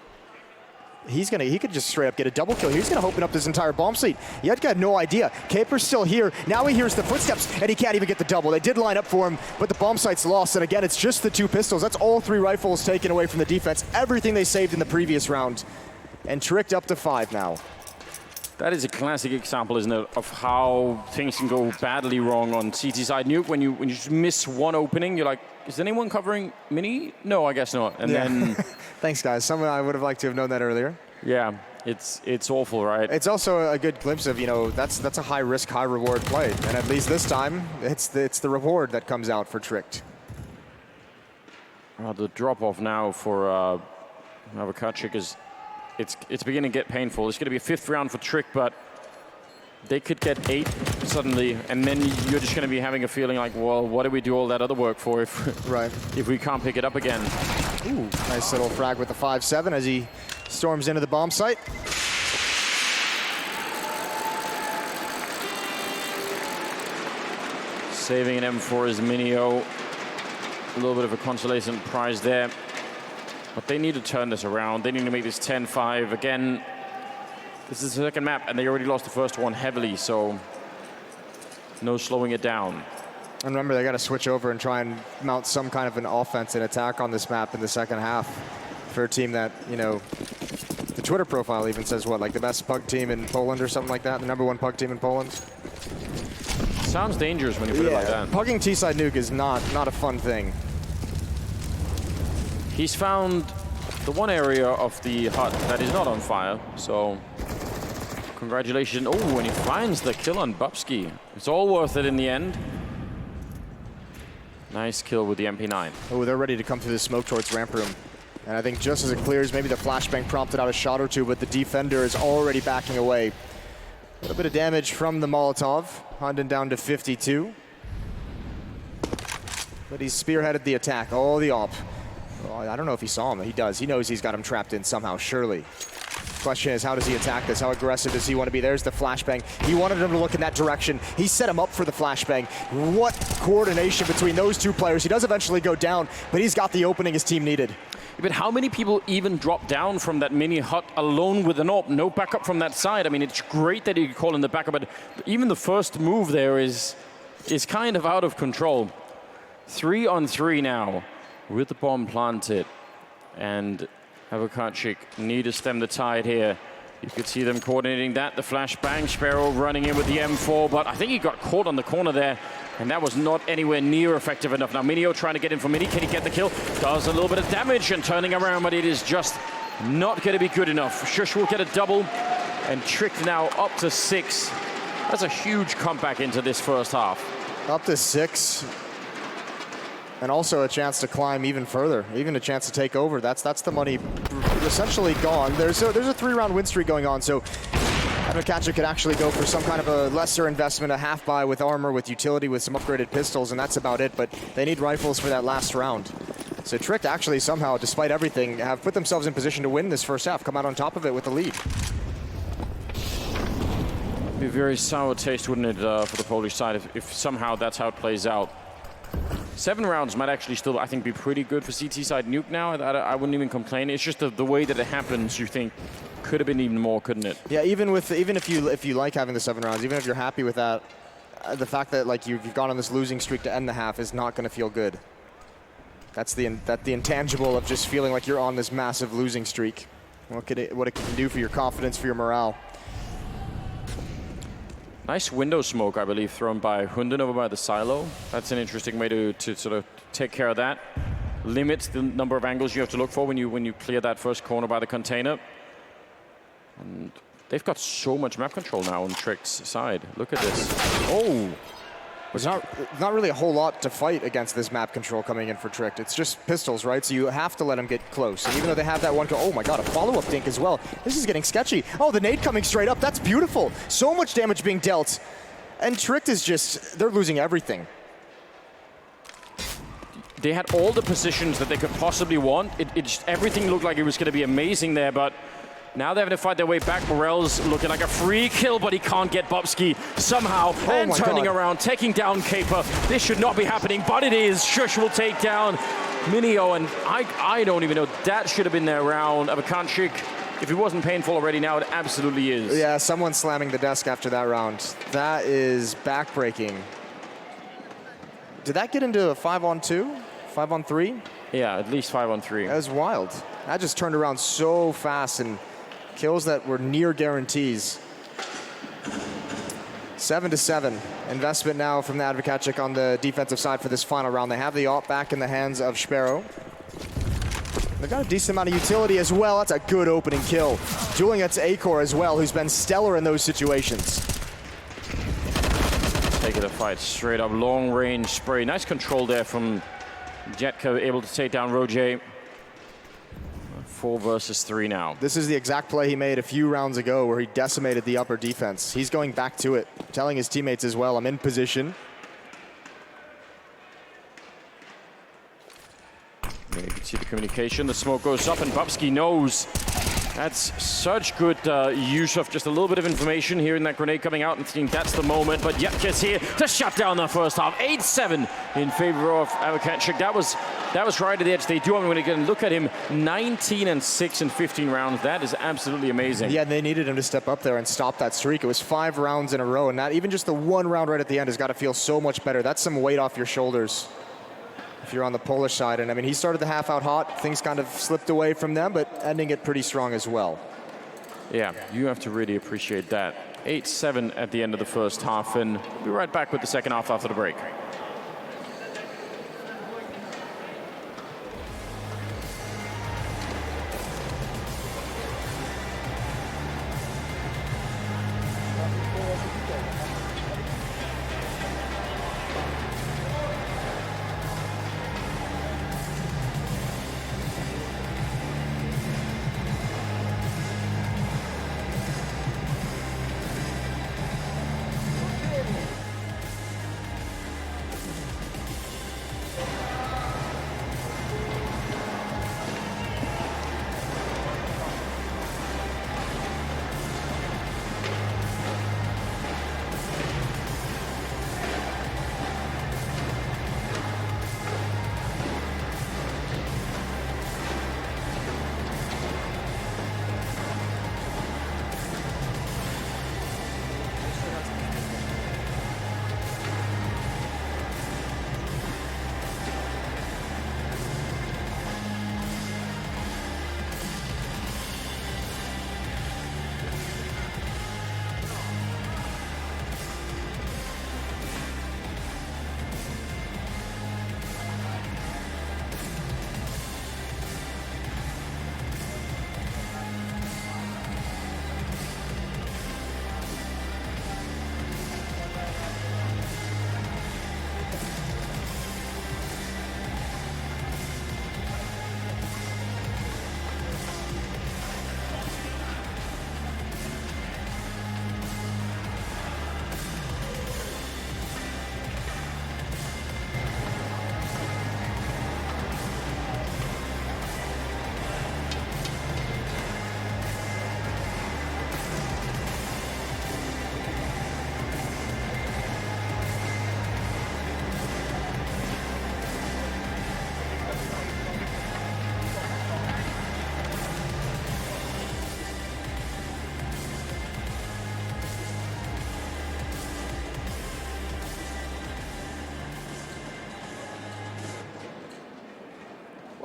he could just straight up get a double kill. He's going to open up this entire bomb fleet. Yet got no idea. Kuiper's still here. Now he hears the footsteps, and he can't even get the double. They did line up for him, but the bomb site's lost. And again, it's just the 2 pistols. That's all 3 rifles taken away from the defense. Everything they saved in the previous round. And Tricked up to 5 now. That is a classic example, isn't it, of how things can go badly wrong on CT side Nuke. When you just miss one opening, you're like, is anyone covering Mini? No, I guess not. And then thanks, guys. I would have liked to have known that earlier. Yeah, it's awful, right? It's also a good glimpse of, that's a high risk, high reward play. And at least this time, it's the reward that comes out for Tricked. The drop off now for Adwokacik is. It's beginning to get painful. It's going to be a 5th round for Trick, but they could get 8 suddenly, and then you're just going to be having a feeling like, well, what do we do all that other work for if we can't pick it up again? Ooh, nice little frag with the 5-7 as he storms into the bomb site. Saving an M4 is Minio. A little bit of a consolation prize there. But they need to turn this around. They need to make this 10-5. Again, this is the 2nd map, and they already lost the 1st one heavily, so no slowing it down. And remember, they got to switch over and try and mount some kind of an offense and attack on this map in the 2nd half for a team that, the Twitter profile even says what, like the best pug team in Poland or something like that, the #1 pug team in Poland? Sounds dangerous when you put it like that. Pugging T-side Nuke is not a fun thing. He's found the one area of the hut that is not on fire, so congratulations. Oh, and he finds the kill on Bubsky. It's all worth it in the end. Nice kill with the MP9. Oh, they're ready to come through the smoke towards ramp room. And I think just as it clears, maybe the flashbang prompted out a shot or 2, but the defender is already backing away. A little bit of damage from the Molotov. Hunden down to 52. But he's spearheaded the attack. Oh, the AWP. Oh, I don't know if he saw him. He does. He knows he's got him trapped in somehow, surely. Question is, how does he attack this? How aggressive does he want to be? There's the flashbang. He wanted him to look in that direction. He set him up for the flashbang. What coordination between those 2 players. He does eventually go down, but he's got the opening his team needed. But how many people even drop down from that mini hut alone with an AWP? No backup from that side. I mean, it's great that you call in the backup, but even the first move there is kind of out of control. 3-on-3 now with the bomb planted. And Adwokacik need to stem the tide here. You could see them coordinating that. The flashbang, Sparrow running in with the M4, but I think he got caught on the corner there, and that was not anywhere near effective enough. Now Minio trying to get in for Mini. Can he get the kill? Does a little bit of damage and turning around, but it is just not going to be good enough. Shush will get a double, and Trick now up to 6. That's a huge comeback into this first half. Up to 6. And also a chance to climb even further, even a chance to take over. That's the money essentially gone. There's a 3-round win streak going on, so Adwokacik could actually go for some kind of a lesser investment, a half buy with armor, with utility, with some upgraded pistols, and that's about it. But they need rifles for that last round. So Trick actually somehow, despite everything, have put themselves in position to win this first half, come out on top of it with the lead. Be a very sour taste, wouldn't it, for the Polish side if somehow that's how it plays out. 7 rounds might actually still, I think, be pretty good for CT side Nuke now. I wouldn't even complain. It's just the way that it happens, you think, could have been even more, couldn't it? Yeah, even if you like having the 7 rounds, even if you're happy with that, the fact that like you've gone on this losing streak to end the half is not going to feel good. That's the intangible of just feeling like you're on this massive losing streak. What it can do for your confidence, for your morale. Nice window smoke, I believe, thrown by Hunden over by the silo. That's an interesting way to sort of take care of that. Limits the number of angles you have to look for when you clear that first corner by the container. And they've got so much map control now on Trick's side. Look at this. Oh! There's not really a whole lot to fight against this map control coming in for Trick. It's just pistols, right? So you have to let them get close. And even though they have that one oh my god, a follow-up dink as well. This is getting sketchy. Oh, the nade coming straight up. That's beautiful. So much damage being dealt. And Trick is just, they're losing everything. They had all the positions that they could possibly want. Everything looked like it was going to be amazing there, but now they're having to fight their way back. Morel's looking like a free kill, but he can't get Bobski somehow. And turning around, taking down Caper. This should not be happening, but it is. Shush will take down Minio, and I don't even know. That should have been their round. Adwokacik, if it wasn't painful already, now it absolutely is. Yeah, someone slamming the desk after that round. That is backbreaking. Did that get into a 5-on-2? 5-on-3? Yeah, at least 5-on-3. That was wild. That just turned around so fast, and kills that were near guarantees. 7-7. Investment now from the Adwokacik on the defensive side for this final round. They have the AWP back in the hands of Sparrow. They've got a decent amount of utility as well. That's a good opening kill. Dueling at Acor as well, who's been stellar in those situations. Taking the fight straight up, long range spray. Nice control there from Jetka, able to take down Roger. 4 versus 3 now. This is the exact play he made a few rounds ago where he decimated the upper defense. He's going back to it, telling his teammates as well, I'm in position. Yeah, you can see the communication. The smoke goes up and Bobski knows. That's such good use of just a little bit of information, hearing that grenade coming out and thinking that's the moment. But Jetka's here to shut down the first half. 8-7 in favor of Adwokacik. That was right at the edge. They do. I'm going to look at him. 19-6 in 15 rounds. That is absolutely amazing. Yeah, they needed him to step up there and stop that streak. It was 5 rounds in a row, and not even just the 1 round right at the end has got to feel so much better. That's some weight off your shoulders if you're on the Polish side. And I mean, he started the half out hot. Things kind of slipped away from them, but ending it pretty strong as well. Yeah, you have to really appreciate that. 8-7 at the end of the first half, and we'll be right back with the second half after the break.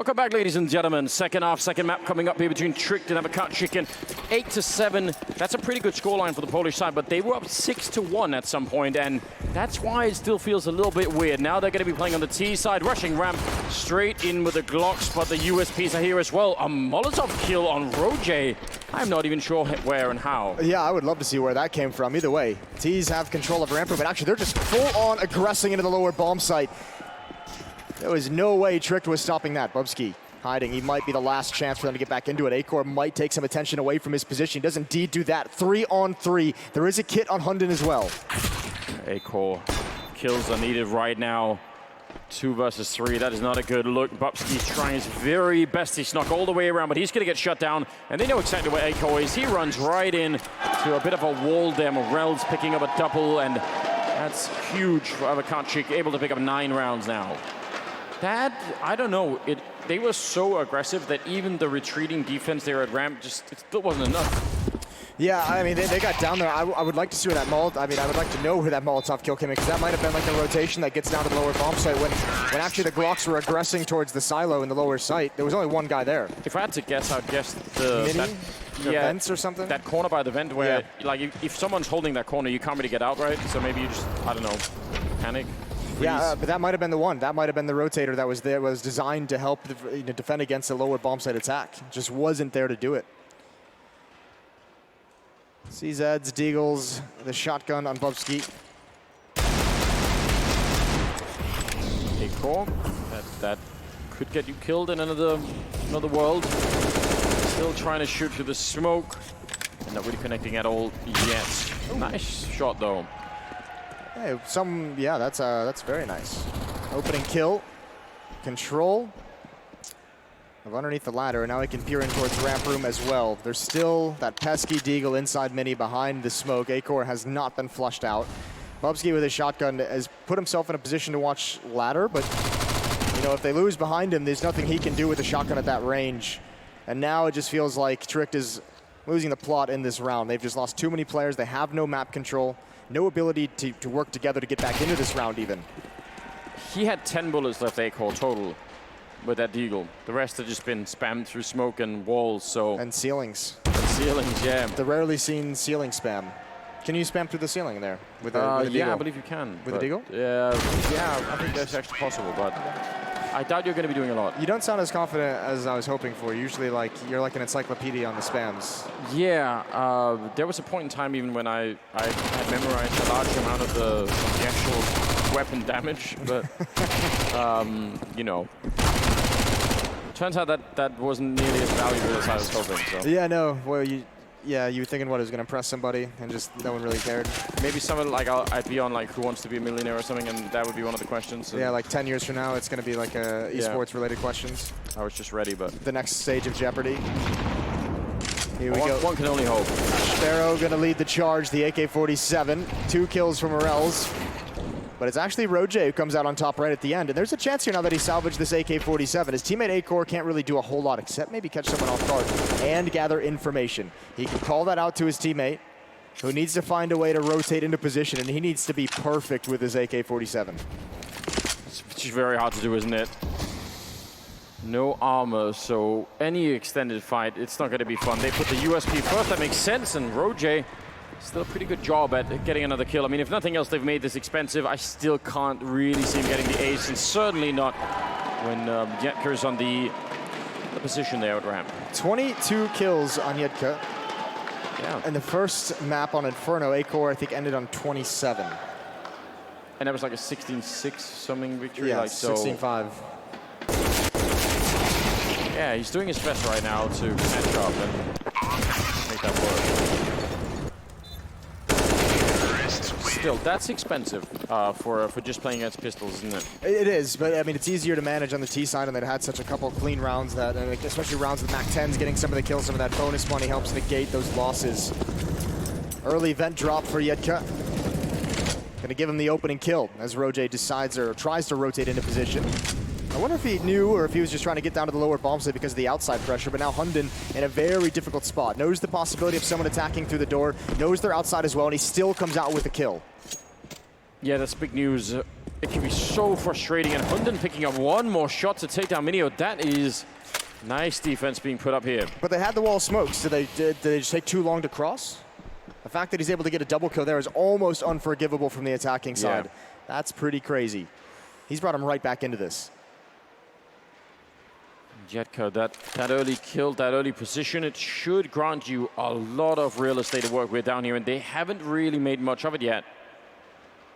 Welcome back, ladies and gentlemen. Second half, second map coming up here between Tricked and Adwokacik, and 8-7. That's a pretty good scoreline for the Polish side, but they were up 6-1 at some point, and that's why it still feels a little bit weird. Now they're going to be playing on the T side, rushing ramp straight in with the Glocks, but the USPs are here as well. A Molotov kill on Roje. I'm not even sure where and how. Yeah, I would love to see where that came from. Either way, T's have control of ramp, but actually they're just full-on aggressing into the lower bomb site. There was no way Tricked was stopping that. Bubsky hiding. He might be the last chance for them to get back into it. Acor might take some attention away from his position. He does indeed do that. 3-on-3. There is a kit on Hunden as well. Acor kills are needed right now. 2 versus 3. That is not a good look. Bubsky's trying his very best to snuck all the way around, but he's going to get shut down. And they know exactly where Acor is. He runs right in to a bit of a wall there. Morel's picking up a double, and that's huge for Adwokacik, able to pick up 9 rounds now. That, I don't know, they were so aggressive that even the retreating defense there at ramp it still wasn't enough. Yeah, I mean, they got down there. I would like to see where that I would like to know where that Molotov kill came in, because that might have been like a rotation that gets down to the lower bomb site when actually the Glocks were aggressing towards the silo in the lower site. There was only one guy there. If I had to guess, I'd guess vents or something? That corner by the vent where, like, if someone's holding that corner, you can't really get out, right? So maybe you just, I don't know, panic. Yeah, but that might have been the one. That might have been the rotator that was there, was designed to help defend against a lower bomb site attack. Just wasn't there to do it. CZs, Deagles, the shotgun on Bubsky. Acor, that could get you killed in another world. Still trying to shoot through the smoke. And not really connecting at all yet. Nice shot though. Hey, that's very nice. Opening kill, control of underneath the ladder, and now he can peer in towards ramp room as well. There's still that pesky Deagle inside mini behind the smoke. Acor has not been flushed out. Bubsky with his shotgun has put himself in a position to watch ladder, but if they lose behind him, there's nothing he can do with a shotgun at that range. And now it just feels like Tricked is losing the plot in this round. They've just lost too many players. They have no map control. No ability to work together to get back into this round even. He had 10 bullets left, Acor, total, with that Deagle. The rest have just been spammed through smoke and walls, so... And ceilings. Yeah. The rarely seen ceiling spam. Can you spam through the ceiling there with a Deagle? Yeah, I believe you can. With a Deagle? Yeah, I think that's actually possible, but I doubt you're going to be doing a lot. You don't sound as confident as I was hoping for. Usually, you're like an encyclopedia on the spams. Yeah, there was a point in time even when I had memorized a large amount of the actual weapon damage, but turns out that wasn't nearly as valuable as I was hoping. So. Yeah, no. Well, you were thinking what, it was going to impress somebody, and just no one really cared. Maybe someone like I'd be on like Who Wants to Be a Millionaire or something, and that would be one of the questions. Yeah, like 10 years from now, it's going to be like esports-related questions. I was just ready, but the next stage of Jeopardy. Here we go. One can only hope. Sparrow going to lead the charge. The AK-47, 2 kills from Morels. But it's actually Roje who comes out on top right at the end. And there's a chance here now that he salvaged this AK-47. His teammate Acor can't really do a whole lot except maybe catch someone off guard and gather information. He can call that out to his teammate, who needs to find a way to rotate into position, and he needs to be perfect with his AK-47. Which is very hard to do, isn't it? No armor, so any extended fight, it's not going to be fun. They put the USP first, that makes sense, and Roje still a pretty good job at getting another kill. I mean, if nothing else, they've made this expensive. I still can't really see him getting the ace, and certainly not when Yetker's on the position there at ramp. 22 kills on Yetka. Yeah. And the first map on Inferno, Acor, I think, ended on 27. And that was like a 16-6 something victory. Yeah, like, 16-5. Yeah, he's doing his best right now to match up and make that work. Still, that's expensive for just playing against pistols, isn't it? It is, but I mean, it's easier to manage on the T side, and they've had such a couple clean rounds that, especially rounds with MAC-10s, getting some of the kills, some of that bonus money helps negate those losses. Early vent drop for Yetka. Gonna give him the opening kill as Roje decides or tries to rotate into position. I wonder if he knew or if he was just trying to get down to the lower bomb site because of the outside pressure, but now Hunden in a very difficult spot. Knows the possibility of someone attacking through the door, knows they're outside as well, and he still comes out with a kill. Yeah, that's big news. it can be so frustrating. And Hunden picking up one more shot to take down Minio. That is nice defense being put up here. But they had the wall smokes. Did they just take too long to cross? The fact that he's able to get a double kill there is almost unforgivable from the attacking side. Yeah. That's pretty crazy. He's brought him right back into this. Jetka, that early kill, that early position, it should grant you a lot of real estate to work with down here, and they haven't really made much of it yet.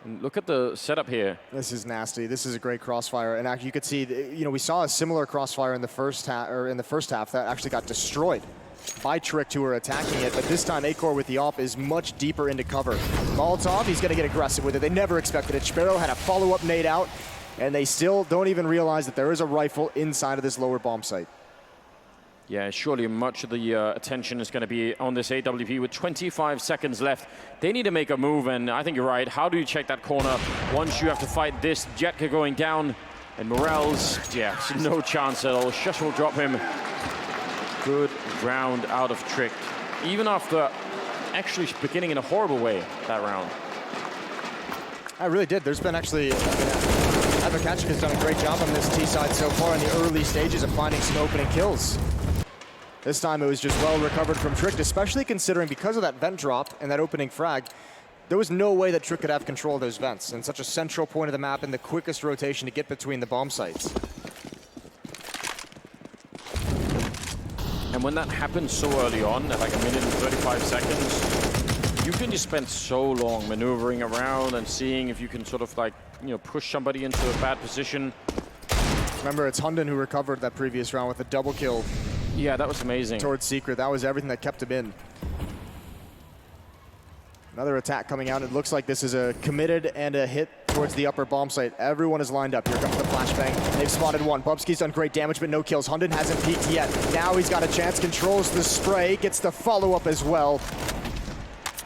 And look at the setup here. This is nasty. This is a great crossfire, and actually you could see, we saw a similar crossfire in the first half that actually got destroyed by Trick, who were attacking it, but this time Acor with the AWP is much deeper into cover. Molotov, he's going to get aggressive with it. They never expected it. Sparrow had a follow-up nade out, and they still don't even realize that there is a rifle inside of this lower bomb site. Yeah, surely much of the attention is going to be on this AWP with 25 seconds left. They need to make a move, and I think you're right. How do you check that corner once you have to fight this? Jetka going down, and Morels, yeah, no chance at all. Shush will drop him. Good round out of Trick, even after actually beginning in a horrible way that round. I really did. There's been actually, Adwokacik has done a great job on this T side so far in the early stages of finding some opening kills. This time it was just well recovered from Trick, especially considering because of that vent drop and that opening frag, there was no way that Trick could have control of those vents in such a central point of the map and the quickest rotation to get between the bomb sites. And when that happens so early on, at like 1 minute and 35 seconds, you can just spend so long maneuvering around and seeing if you can sort of like, push somebody into a bad position. Remember, it's Hunden who recovered that previous round with a double kill. Yeah, that was amazing. Towards Secret, that was everything that kept him in. Another attack coming out. It looks like this is a committed and a hit towards the upper bomb site. Everyone is lined up. Here comes the flashbang. They've spotted one. Bubsky's done great damage, but no kills. Hunden hasn't peeked yet. Now he's got a chance, controls the spray, gets the follow-up as well.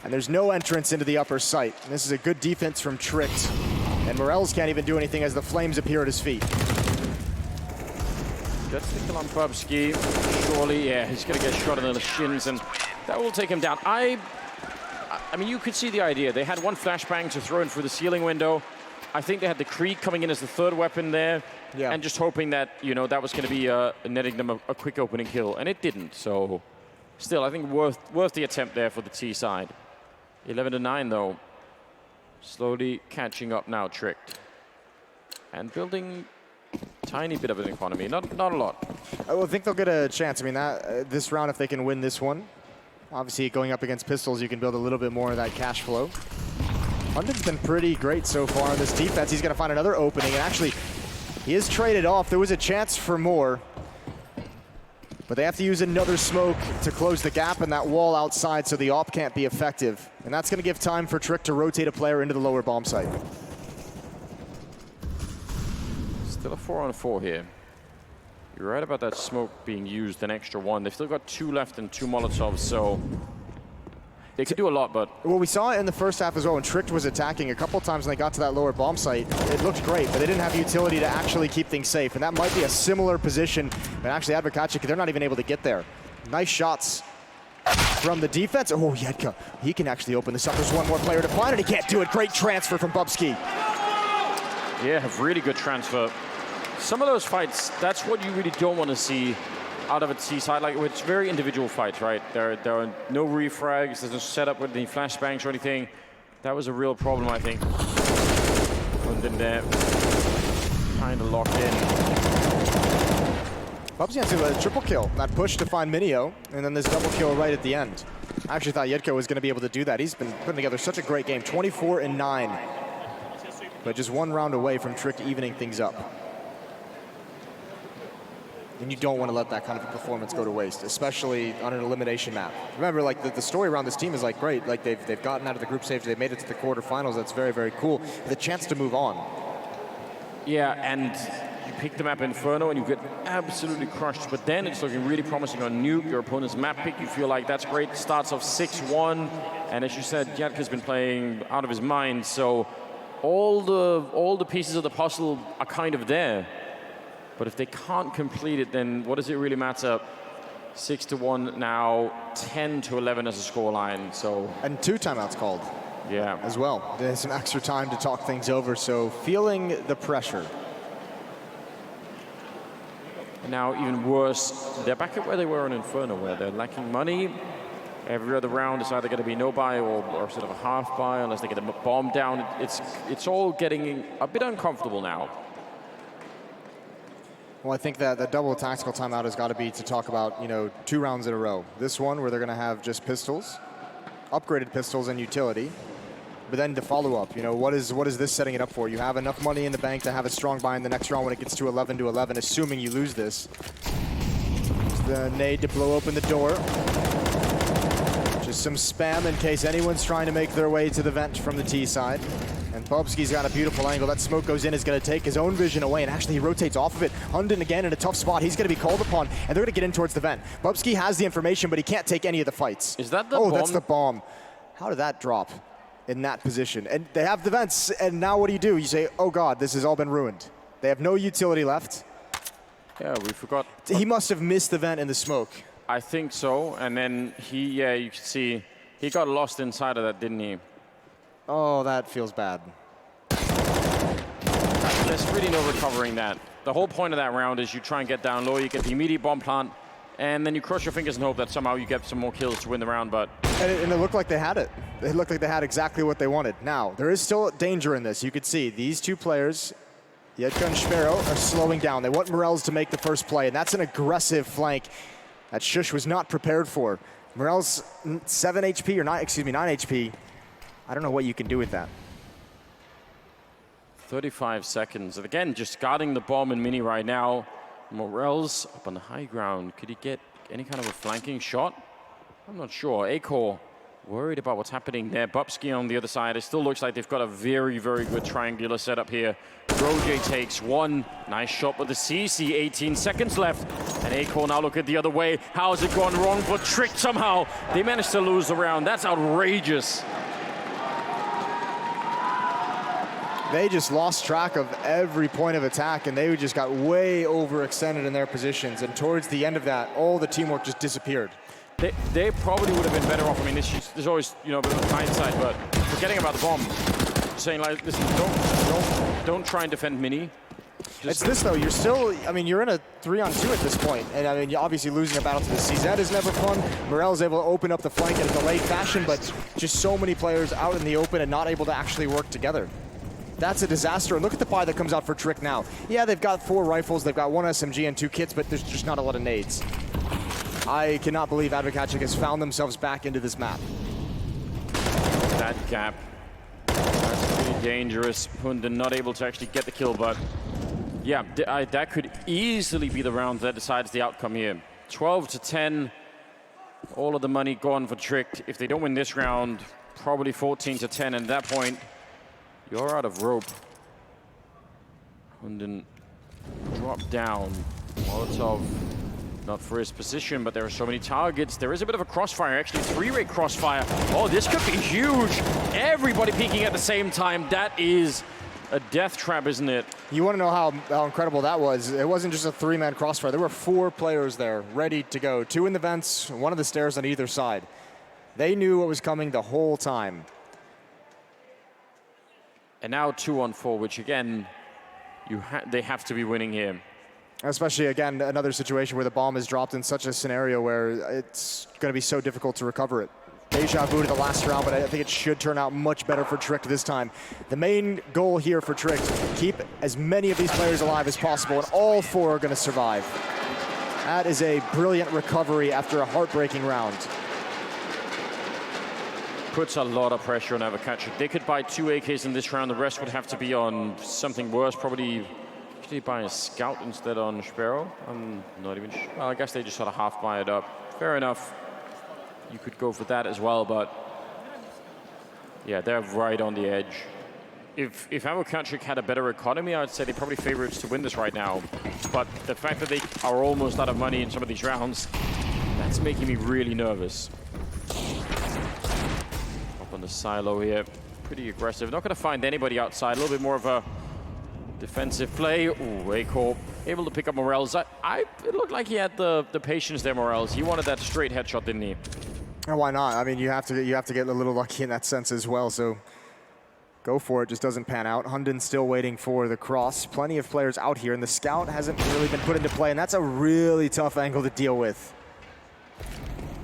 And there's no entrance into the upper site. And this is a good defense from Tricked. And Morels can't even do anything as the flames appear at his feet. Gets the kill on Bubsky. Surely, yeah, he's going to get shot in the shins, and that will take him down. I mean, you could see the idea. They had one flashbang to throw in through the ceiling window. I think they had the Creek coming in as the third weapon there, and just hoping that, that was going to be netting them a quick opening kill, and it didn't. So, still, I think worth the attempt there for the T side. 11-9, though. Slowly catching up now, Tricked. And building a tiny bit of an economy, not a lot. I think they'll get a chance. I mean, this round, if they can win this one, obviously going up against pistols, you can build a little bit more of that cash flow. Hunden's been pretty great so far on this defense. He's going to find another opening, and actually, he is traded off. There was a chance for more, but they have to use another smoke to close the gap in that wall outside so the AWP can't be effective. And that's going to give time for Trick to rotate a player into the lower bomb site. Still a 4-on-4 here. You're right about that smoke being used, an extra one. They've still got 2 left and 2 Molotovs, so they could do a lot, but... Well, we saw it in the first half as well when Tricked was attacking a couple times when they got to that lower bomb site. It looked great, but they didn't have utility to actually keep things safe, and that might be a similar position. But actually, Adwokacik, they're not even able to get there. Nice shots from the defense. Oh, Jedka, he can actually open this up. There's one more player to find, and he can't do it. Great transfer from Bubsky. Yeah, have really good transfer. Some of those fights, that's what you really don't want to see out of a T side. Like, it's very individual fights, right? There are no refrags, there's no setup with any flashbangs or anything. That was a real problem, I think. And then there, kind of locked in. Bubsky has a triple kill. That push to find Minio, and then this double kill right at the end. I actually thought Jedka was going to be able to do that. He's been putting together such a great game. 24-9. But just one round away from Trick evening things up. And you don't want to let that kind of a performance go to waste, especially on an elimination map. Remember, like, the story around this team is, like, great. Like, they've gotten out of the group stage, they've made it to the quarterfinals. That's very, very cool. The chance to move on. Yeah, and you pick the map Inferno and you get absolutely crushed. But then it's looking really promising on Nuke, your opponent's map pick. You feel like that's great. Starts off 6-1. And as you said, Jedka's been playing out of his mind. So all the pieces of the puzzle are kind of there. But if they can't complete it, then what does it really matter? 6-1 now, 10-11 as a scoreline. So, and 2 timeouts called. Yeah. as well. There's some extra time to talk things over, so feeling the pressure. And now, even worse, they're back at where they were in Inferno, where they're lacking money. Every other round is either going to be no buy or sort of a half buy unless they get a bomb down. It's all getting a bit uncomfortable now. Well, I think that the double tactical timeout has got to be to talk about, 2 rounds in a row. This one where they're going to have just pistols, upgraded pistols and utility. But then the follow-up, what is this setting it up for? You have enough money in the bank to have a strong buy in the next round when it gets to 11-11, assuming you lose this. The nade to blow open the door. Just some spam in case anyone's trying to make their way to the vent from the T side. And Bubsky's got a beautiful angle. That smoke goes in, is going to take his own vision away, and actually he rotates off of it. Hunden again in a tough spot. He's going to be called upon, and they're going to get in towards the vent. Bubsky has the information, but he can't take any of the fights. Is that the bomb? Oh, that's the bomb. How did that drop in that position? And they have the vents, and now what do? You say, oh God, this has all been ruined. They have no utility left. Yeah, we forgot. He must have missed the vent in the smoke. I think so. And then you can see he got lost inside of that, didn't he? Oh, that feels bad. There's really no recovering that. The whole point of that round is you try and get down low, you get the immediate bomb plant, and then you cross your fingers and hope that somehow you get some more kills to win the round, but... And it looked like they had it. It looked like they had exactly what they wanted. Now, there is still danger in this. You could see these two players, Jedka and Sparrow, are slowing down. They want Morels to make the first play, and that's an aggressive flank that Shush was not prepared for. Morels 7 HP, or 9 HP. I don't know what you can do with that. 35 seconds. And again, just guarding the bomb and mini right now. Morels up on the high ground. Could he get any kind of a flanking shot? I'm not sure. Acor worried about what's happening there. Bubsky on the other side. It still looks like they've got a very, very good triangular setup here. Roger takes one. Nice shot with the CC. 18 seconds left. And Acor now look at the other way. How's it gone wrong for Trick somehow? They managed to lose the round. That's outrageous. They just lost track of every point of attack, and they just got way overextended in their positions. And towards the end of that, all the teamwork just disappeared. They probably would have been better off. I mean, there's always, a bit of hindsight, but forgetting about the bomb. Saying, like, listen, don't try and defend mini. It's this, though. You're still, you're in a 3-on-2 at this point. And, you're obviously losing a battle to the CZ is never fun. Morel's able to open up the flank in a delayed fashion, but just so many players out in the open and not able to actually work together. That's a disaster. And look at the buy that comes out for Trick now. Yeah, they've got 4 rifles, they've got 1 SMG and 2 kits, but there's just not a lot of nades. I cannot believe Adwokacik has found themselves back into this map. That gap, that's pretty dangerous. Hunden not able to actually get the kill, but yeah, that could easily be the round that decides the outcome here. 12-10, all of the money gone for Trick. If they don't win this round, probably 14-10, and at that point, you're out of rope. Hunden drop down. Molotov, not for his position, but there are so many targets. There is a bit of a crossfire, actually 3-ray crossfire. Oh, this could be huge. Everybody peeking at the same time. That is a death trap, isn't it? You want to know how incredible that was? It wasn't just a 3-man crossfire. There were 4 players there ready to go. 2 in the vents, 1 of the stairs on either side. They knew what was coming the whole time. And now 2-on-4, which again, they have to be winning here. Especially, again, another situation where the bomb is dropped in such a scenario where it's going to be so difficult to recover it. Deja vu to the last round, but I think it should turn out much better for Trick this time. The main goal here for Trick, keep as many of these players alive as possible, and all 4 are going to survive. That is a brilliant recovery after a heartbreaking round. Puts a lot of pressure on Adwokacik. They could buy 2 AKs in this round. The rest would have to be on something worse. Probably actually buy a scout instead on Sparrow. I'm not even sure. Well, I guess they just sort of half buy it up. Fair enough. You could go for that as well, but yeah, they're right on the edge. If Adwokacik had a better economy, I'd say they probably favorites to win this right now. But the fact that they are almost out of money in some of these rounds, that's making me really nervous. On the silo here, pretty aggressive. Not going to find anybody outside. A little bit more of a defensive play. Ooh, Acor able to pick up Morels. It looked like he had the patience there, Morels. He wanted that straight headshot, didn't he? And why not? I mean, you have to get a little lucky in that sense as well. So go for it. Just doesn't pan out. Hunden's still waiting for the cross. Plenty of players out here, and the scout hasn't really been put into play, and that's a really tough angle to deal with.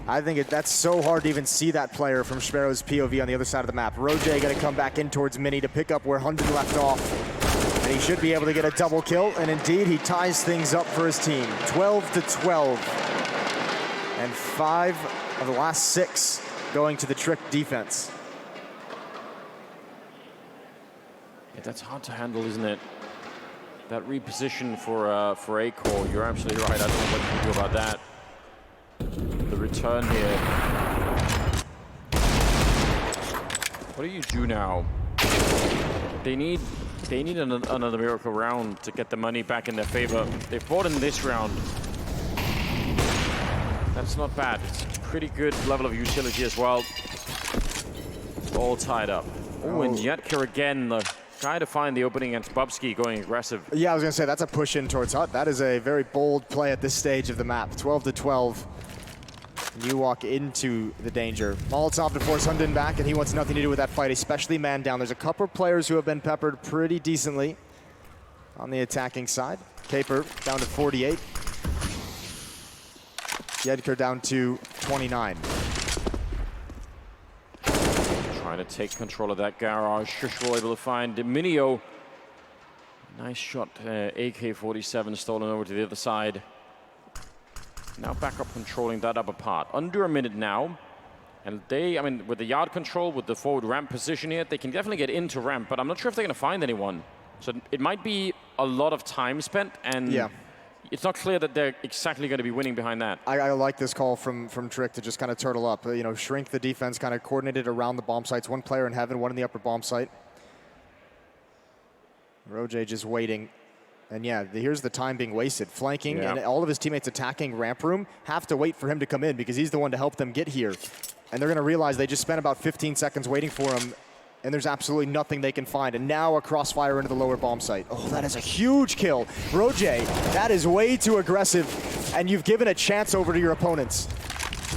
I think that's so hard to even see that player from Sparrow's POV on the other side of the map. Roger going to come back in towards Mini to pick up where Hunden left off. And he should be able to get a double kill, and indeed he ties things up for his team. 12-12. And 5 of the last 6 going to the Trick defense. Yeah, that's hard to handle, isn't it? That reposition for A-Core, you're absolutely right. I don't know what you can do about that. The return here. What do you do now? They need another miracle round to get the money back in their favor. They've bought in this round. That's not bad. It's a pretty good level of utility as well. All tied up. Oh, and Yetka again, the guy to find the opening against Bubsky going aggressive. Yeah, I was going to say, that's a push in towards Hut. That is a very bold play at this stage of the map. 12-12. You walk into the danger. Molotov to force Hunden back, and he wants nothing to do with that fight, especially man down. There's a couple of players who have been peppered pretty decently on the attacking side. Caper down to 48. Yedker down to 29. Trying to take control of that garage. Shushwell able to find Minio. Nice shot. AK-47 stolen over to the other side. Now back up controlling that upper part. Under a minute now. And they, I mean, with the yard control, with the forward ramp position here, they can definitely get into ramp, but I'm not sure if they're going to find anyone. So it might be a lot of time spent, and yeah, it's not clear that they're exactly going to be winning behind that. I like this call from Trick to just kind of turtle up. You know, shrink the defense, kind of coordinated around the bomb sites. One player in heaven, one in the upper bomb site. Roger just waiting. And yeah, here's the time being wasted. Flanking, and all of his teammates attacking ramp room have to wait for him to come in because he's the one to help them get here. And they're going to realize they just spent about 15 seconds waiting for him, and there's absolutely nothing they can find. And now a crossfire into the lower bomb site. Oh, that is a huge kill. Roger, that is way too aggressive, and you've given a chance over to your opponents.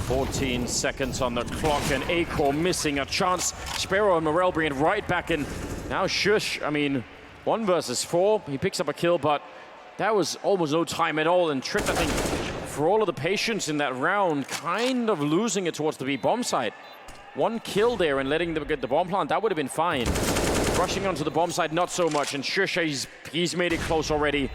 14 seconds on the clock, and A-Core missing a chance. Sparrow and Morel bringing right back in. Now Shush, I mean, 1 versus 4. He picks up a kill, but that was almost no time at all. And Trick, I think, for all of the patience in that round, kind of losing it towards the B bomb site. 1 kill there and letting them get the bomb plant, that would have been fine. Rushing onto the bomb site, not so much. And Shush, he's made it close already.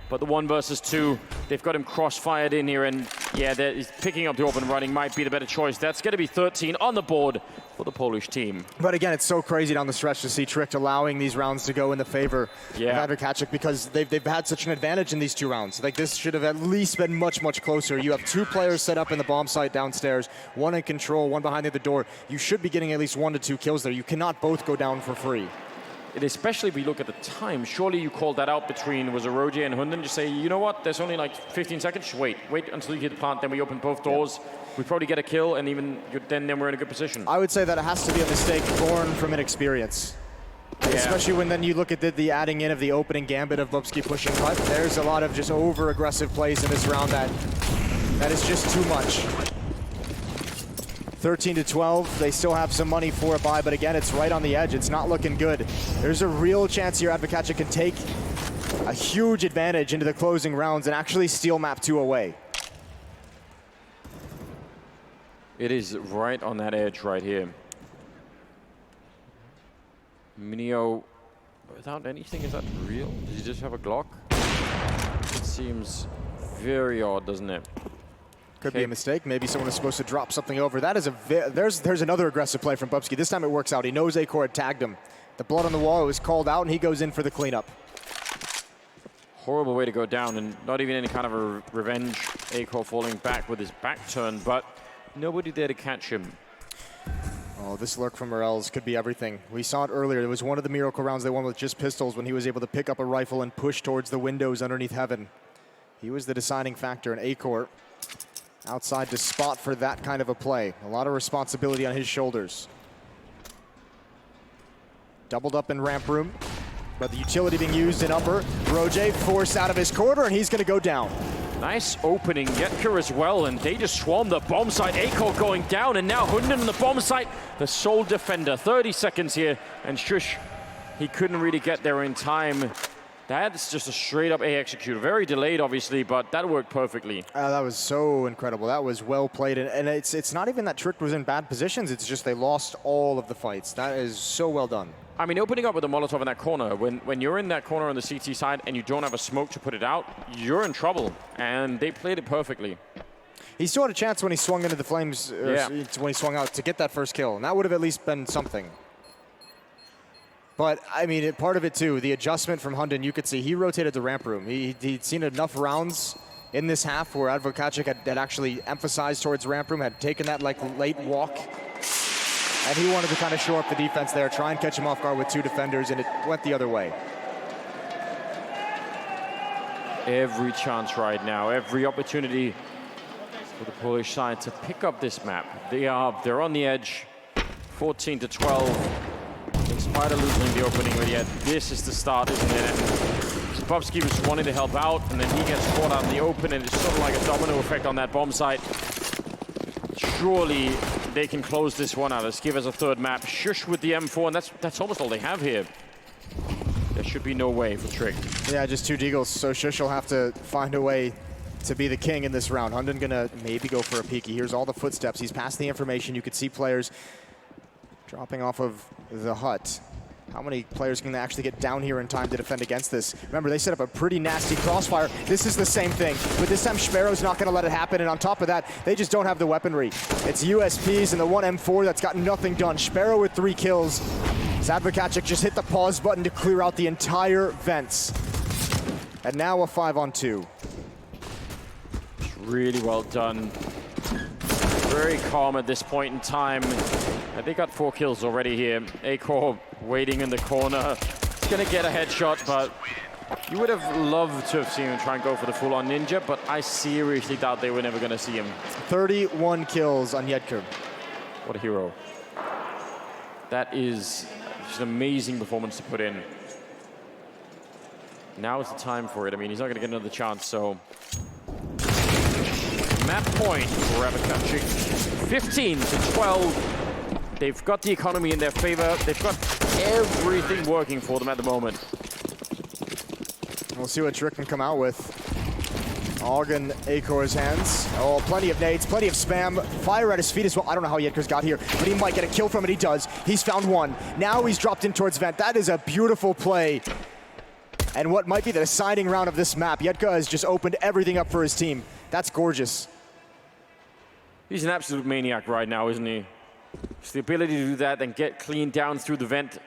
But the 1 versus 2, they've got him cross-fired in here, and yeah, he's picking up the open running might be the better choice. That's going to be 13 on the board for the Polish team. But again, it's so crazy down the stretch to see Trick allowing these rounds to go in the favor of Adwokacik because they've had such an advantage in these 2 rounds. Like, this should have at least been much, much closer. You have 2 players set up in the bomb site downstairs, 1 in control, 1 behind the other door. You should be getting at least 1 to 2 kills there. You cannot both go down for free. And especially if we look at the time, surely you called that out between, was it Roger and Hunden? Just say, you know what, there's only like 15 seconds, just wait until you hit the plant, then we open both doors. We probably get a kill, and even then we're in a good position. I would say that it has to be a mistake born from inexperience. Especially when then you look at the adding in of the opening gambit of Bubsky pushing Hut. There's a lot of just over-aggressive plays in this round that is just too much. 13-12, they still have some money for a buy, but again, it's right on the edge. It's not looking good. There's a real chance here Adwokacik can take a huge advantage into the closing rounds and actually steal map 2 away. It is right on that edge right here. Minio, without anything, is that real? Does he just have a Glock? It seems very odd, doesn't it? Could be a mistake. Maybe someone is supposed to drop something over. That is there's another aggressive play from Bubsky. This time it works out. He knows A-Core had tagged him. The blood on the wall was called out, and he goes in for the cleanup. Horrible way to go down, and not even any kind of a revenge. A-Core falling back with his back turned, but nobody there to catch him. Oh, this lurk from Morels could be everything. We saw it earlier. It was one of the miracle rounds they won with just pistols when he was able to pick up a rifle and push towards the windows underneath heaven. He was the deciding factor in A-Core. Outside to spot for that kind of a play. A lot of responsibility on his shoulders. Doubled up in ramp room, but the utility being used in upper. Roger forced out of his corner, and he's going to go down. Nice opening, Yetka as well, and they just swarm the bomb site. Akor going down, and now Hunden on the bomb site. The sole defender, 30 seconds here, and Shush, he couldn't really get there in time. That's just a straight up A execute. Very delayed, obviously, but that worked perfectly. That was so incredible. That was well played. And it's not even that Trick was in bad positions. It's just they lost all of the fights. That is so well done. I mean, opening up with a Molotov in that corner, when you're in that corner on the CT side and you don't have a smoke to put it out, you're in trouble. And they played it perfectly. He still had a chance when he swung into the flames, when he swung out to get that first kill. And that would have at least been something. But, I mean, part of it, too, the adjustment from Hunden, you could see he rotated the ramp room. He'd seen enough rounds in this half where Adwokacik had actually emphasized towards ramp room, had taken that, like, late walk. And he wanted to kind of shore up the defense there, try and catch him off guard with 2 defenders, and it went the other way. Every chance right now, every opportunity for the Polish side to pick up this map. They're on the edge, 14 to 12. In spite of losing the opening, but yet this is the start, isn't it? And Zabowski was wanting to help out, and then he gets caught out in the open, and it's sort of like a domino effect on that bomb site. Surely they can close this one out. Let's give us a third map. Shush with the M4, and that's almost all they have here. There should be no way for Trick. Yeah, just 2 deagles, so Shush will have to find a way to be the king in this round. Hunden gonna maybe go for a peek. He hears all the footsteps. He's passed the information. You could see players dropping off of the hut. How many players can actually get down here in time to defend against this? Remember, they set up a pretty nasty crossfire. This is the same thing, but this time Sparrow's not going to let it happen, and on top of that, they just don't have the weaponry. It's USPs and the one M4 that's got nothing done. Sparrow with 3 kills. Adwokacik just hit the pause button to clear out the entire vents. And now a 5-on-2. It's really well done. Very calm at this point in time. They got 4 kills already here. Akor waiting in the corner. He's gonna get a headshot, but you would have loved to have seen him try and go for the full-on ninja, but I seriously doubt they were never gonna see him. 31 kills on Yetka. What a hero. That is just an amazing performance to put in. Now is the time for it. I mean, he's not gonna get another chance, so. Map point for Adwokacik. 15 to 12. They've got the economy in their favor. They've got everything working for them at the moment. We'll see what Trick can come out with. AUG in Akor's hands. Oh, plenty of nades, plenty of spam. Fire at his feet as well. I don't know how Yetker's got here, but he might get a kill from it. He does. He's found one. Now he's dropped in towards vent. That is a beautiful play. And what might be the deciding round of this map. Yetka has just opened everything up for his team. That's gorgeous. He's an absolute maniac right now, isn't he? It's the ability to do that and get clean down through the vent.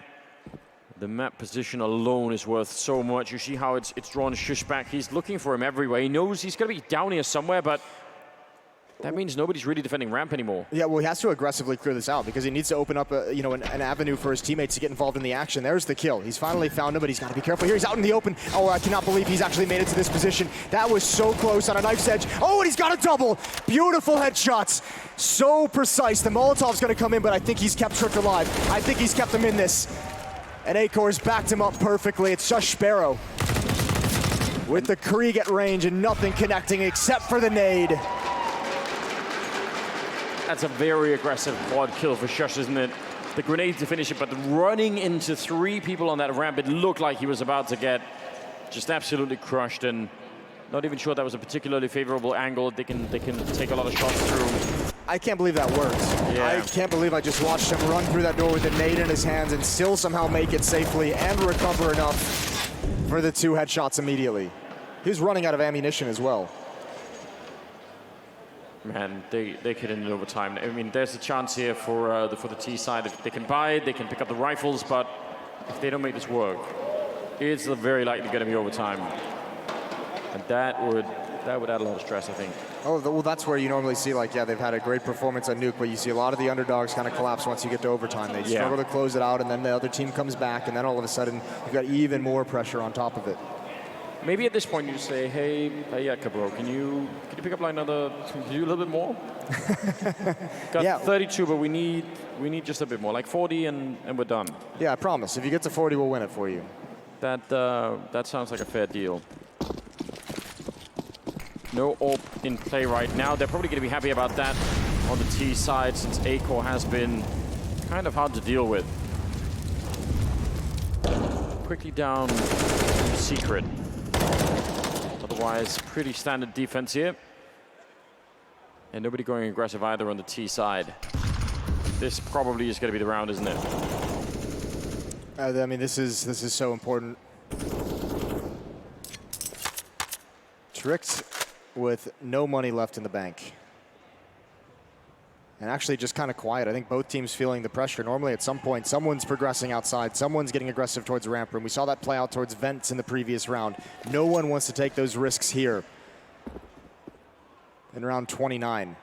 The map position alone is worth so much. You see how it's drawn Shush back. He's looking for him everywhere. He knows he's going to be down here somewhere, but that means nobody's really defending ramp anymore. Yeah, well, he has to aggressively clear this out because he needs to open up an avenue for his teammates to get involved in the action. There's the kill. He's finally found him, but he's got to be careful here. He's out in the open. Oh, I cannot believe he's actually made it to this position. That was so close on a knife's edge. Oh, and he's got a double. Beautiful headshots. So precise. The Molotov's going to come in, but I think he's kept Trick alive. I think he's kept him in this. And Akor's backed him up perfectly. It's just Sparrow with the Krieg at range and nothing connecting except for the nade. That's a very aggressive quad kill for Shush, isn't it? The grenade to finish it, but running into 3 people on that ramp, it looked like he was about to get just absolutely crushed, and not even sure that was a particularly favorable angle. They can take a lot of shots through. I can't believe that worked. Yeah. I can't believe I just watched him run through that door with a nade in his hands and still somehow make it safely and recover enough for the 2 headshots immediately. He was running out of ammunition as well. Man, they could end it overtime. I mean, there's a chance here for the T side. If they can buy it, they can pick up the rifles, but if they don't make this work, it's very likely going to be overtime. And that would add a lot of stress, I think. Oh, well, that's where you normally see, they've had a great performance on Nuke, but you see a lot of the underdogs kind of collapse once you get to overtime. They struggle to close it out, and then the other team comes back, and then all of a sudden, you've got even more pressure on top of it. Maybe at this point you just say, hey, Yetka, bro, can you pick up like another, can you do a little bit more? Got 32, but we need just a bit more, like 40, and we're done. Yeah, I promise. If you get to 40, we'll win it for you. That sounds like a fair deal. No AWP in play right now. They're probably going to be happy about that on the T side, since A-Core has been kind of hard to deal with. Quickly down Secret. Otherwise, pretty standard defense here. And nobody going aggressive either on the T side. This probably is going to be the round, isn't it? I mean, this is so important. Tricked with no money left in the bank. And actually just kind of quiet. I think both teams feeling the pressure. Normally at some point, someone's progressing outside. Someone's getting aggressive towards the ramp room. We saw that play out towards vents in the previous round. No one wants to take those risks here in round 29.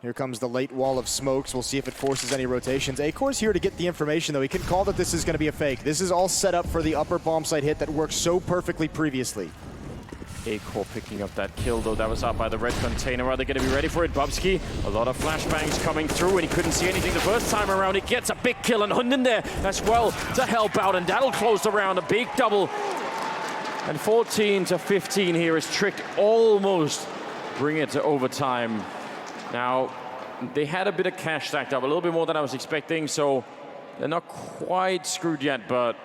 Here comes the late wall of smokes. We'll see if it forces any rotations. A-Core's here to get the information, though. He can call that this is going to be a fake. This is all set up for the upper bomb site hit that worked so perfectly previously. A-Core picking up that kill, though. That was out by the red container. Are they going to be ready for it? Bubsky, a lot of flashbangs coming through, and he couldn't see anything the first time around. He gets a big kill, and Hunden there as well to help out, and that'll close the round. A big double. And 14 to 15 here is Tricked almost bring it to overtime. Now, they had a bit of cash stacked up, a little bit more than I was expecting, so they're not quite screwed yet, but...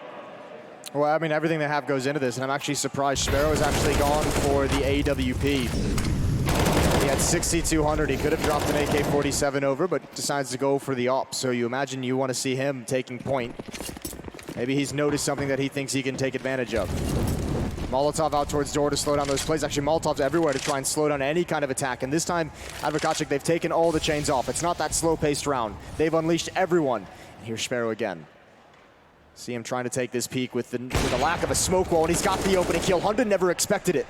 Well, I mean, everything they have goes into this, and I'm actually surprised Sparrow has actually gone for the AWP. He had 6,200. He could have dropped an AK-47 over, but decides to go for the op. So you imagine you want to see him taking point. Maybe he's noticed something that he thinks he can take advantage of. Molotov out towards door to slow down those plays. Actually, Molotov's everywhere to try and slow down any kind of attack. And this time, Adwokacik, they've taken all the chains off. It's not that slow-paced round. They've unleashed everyone. And here's Sparrow again. See him trying to take this peak with the lack of a smoke wall, and he's got the opening kill. Hunden never expected it.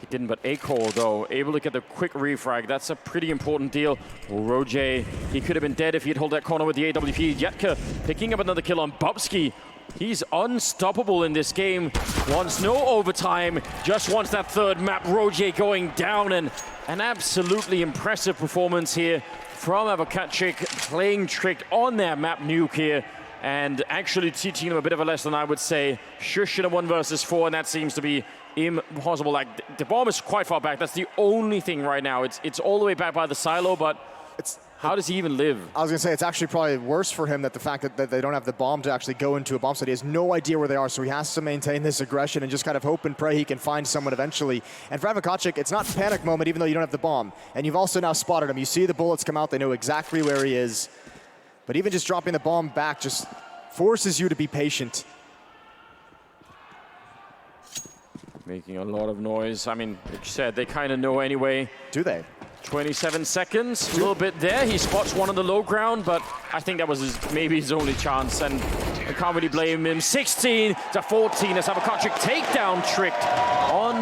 He didn't, but A-Core, though, able to get the quick refrag. That's a pretty important deal. Roje, he could have been dead if he'd hold that corner with the AWP. Yetka picking up another kill on Bubsky. He's unstoppable in this game. Wants no overtime, just wants that third map. Roje going down, and an absolutely impressive performance here from Adwokacik, playing Tricked on their map Nuke here, and actually teaching them a bit of a lesson, I would say. Shush in a 1 versus 4, and that seems to be impossible. Like, the bomb is quite far back. That's the only thing right now. It's all the way back by the silo, but how does he even live? I was going to say, it's actually probably worse for him that the fact that they don't have the bomb to actually go into a bomb site. He has no idea where they are, so he has to maintain this aggression and just kind of hope and pray he can find someone eventually. And for Adwokacik, it's not panic moment even though you don't have the bomb. And you've also now spotted him. You see the bullets come out. They know exactly where he is. But even just dropping the bomb back just forces you to be patient. Making a lot of noise. I mean, like you said, they kind of know anyway. Do they? 27 seconds, a little bit there. He spots one on the low ground, but I think that was maybe his only chance, and I can't really blame him. 16 to 14 as Adwokacik takedown Tricked on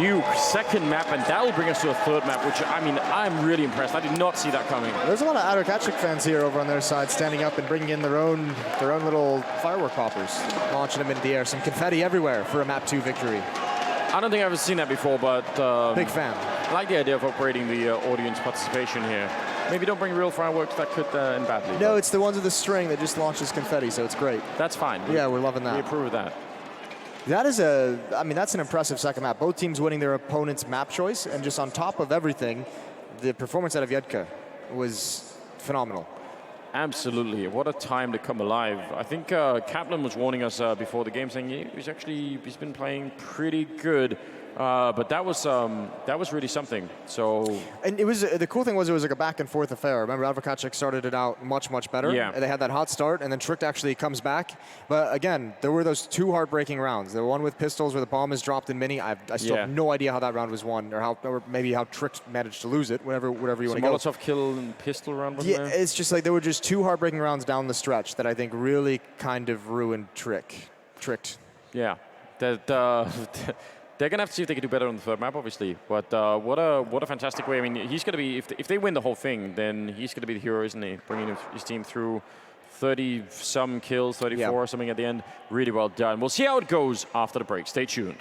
Nuke. Second map, and that'll bring us to a third map, which, I mean, I'm really impressed. I did not see that coming. There's a lot of Adwokacik fans here over on their side standing up and bringing in their own little firework poppers, launching them into the air. Some confetti everywhere for a map 2 victory. I don't think I've ever seen that before, but... Big fan. I like the idea of upgrading the audience participation here. Maybe don't bring real fireworks, that could end badly. No, it's the ones with the string that just launches confetti, so it's great. That's fine. Yeah, we're loving that. We approve of that. That is that's an impressive second map. Both teams winning their opponent's map choice, and just on top of everything, the performance out of Yetka was phenomenal. Absolutely. What a time to come alive. I think Kaplan was warning us before the game, saying he's been playing pretty good. But that was really something. So, and it was the cool thing was it was like a back and forth affair. Remember, Adwokacik started it out much better. Yeah. And they had that hot start, and then Tricked actually comes back. But again, there were those 2 heartbreaking rounds. The one with pistols where the bomb is dropped in mini. I still have no idea how that round was won, or maybe how Tricked managed to lose it. Whatever you want to go. Molotov kill and pistol round. Yeah, it's just like there were just 2 heartbreaking rounds down the stretch that I think really kind of ruined Tricked. Yeah. They're going to have to see if they can do better on the third map, obviously. But what a fantastic way. I mean, he's going to be, if they win the whole thing, then he's going to be the hero, isn't he? Bringing his team through 30-some kills, 34 or something at the end. Really well done. We'll see how it goes after the break. Stay tuned.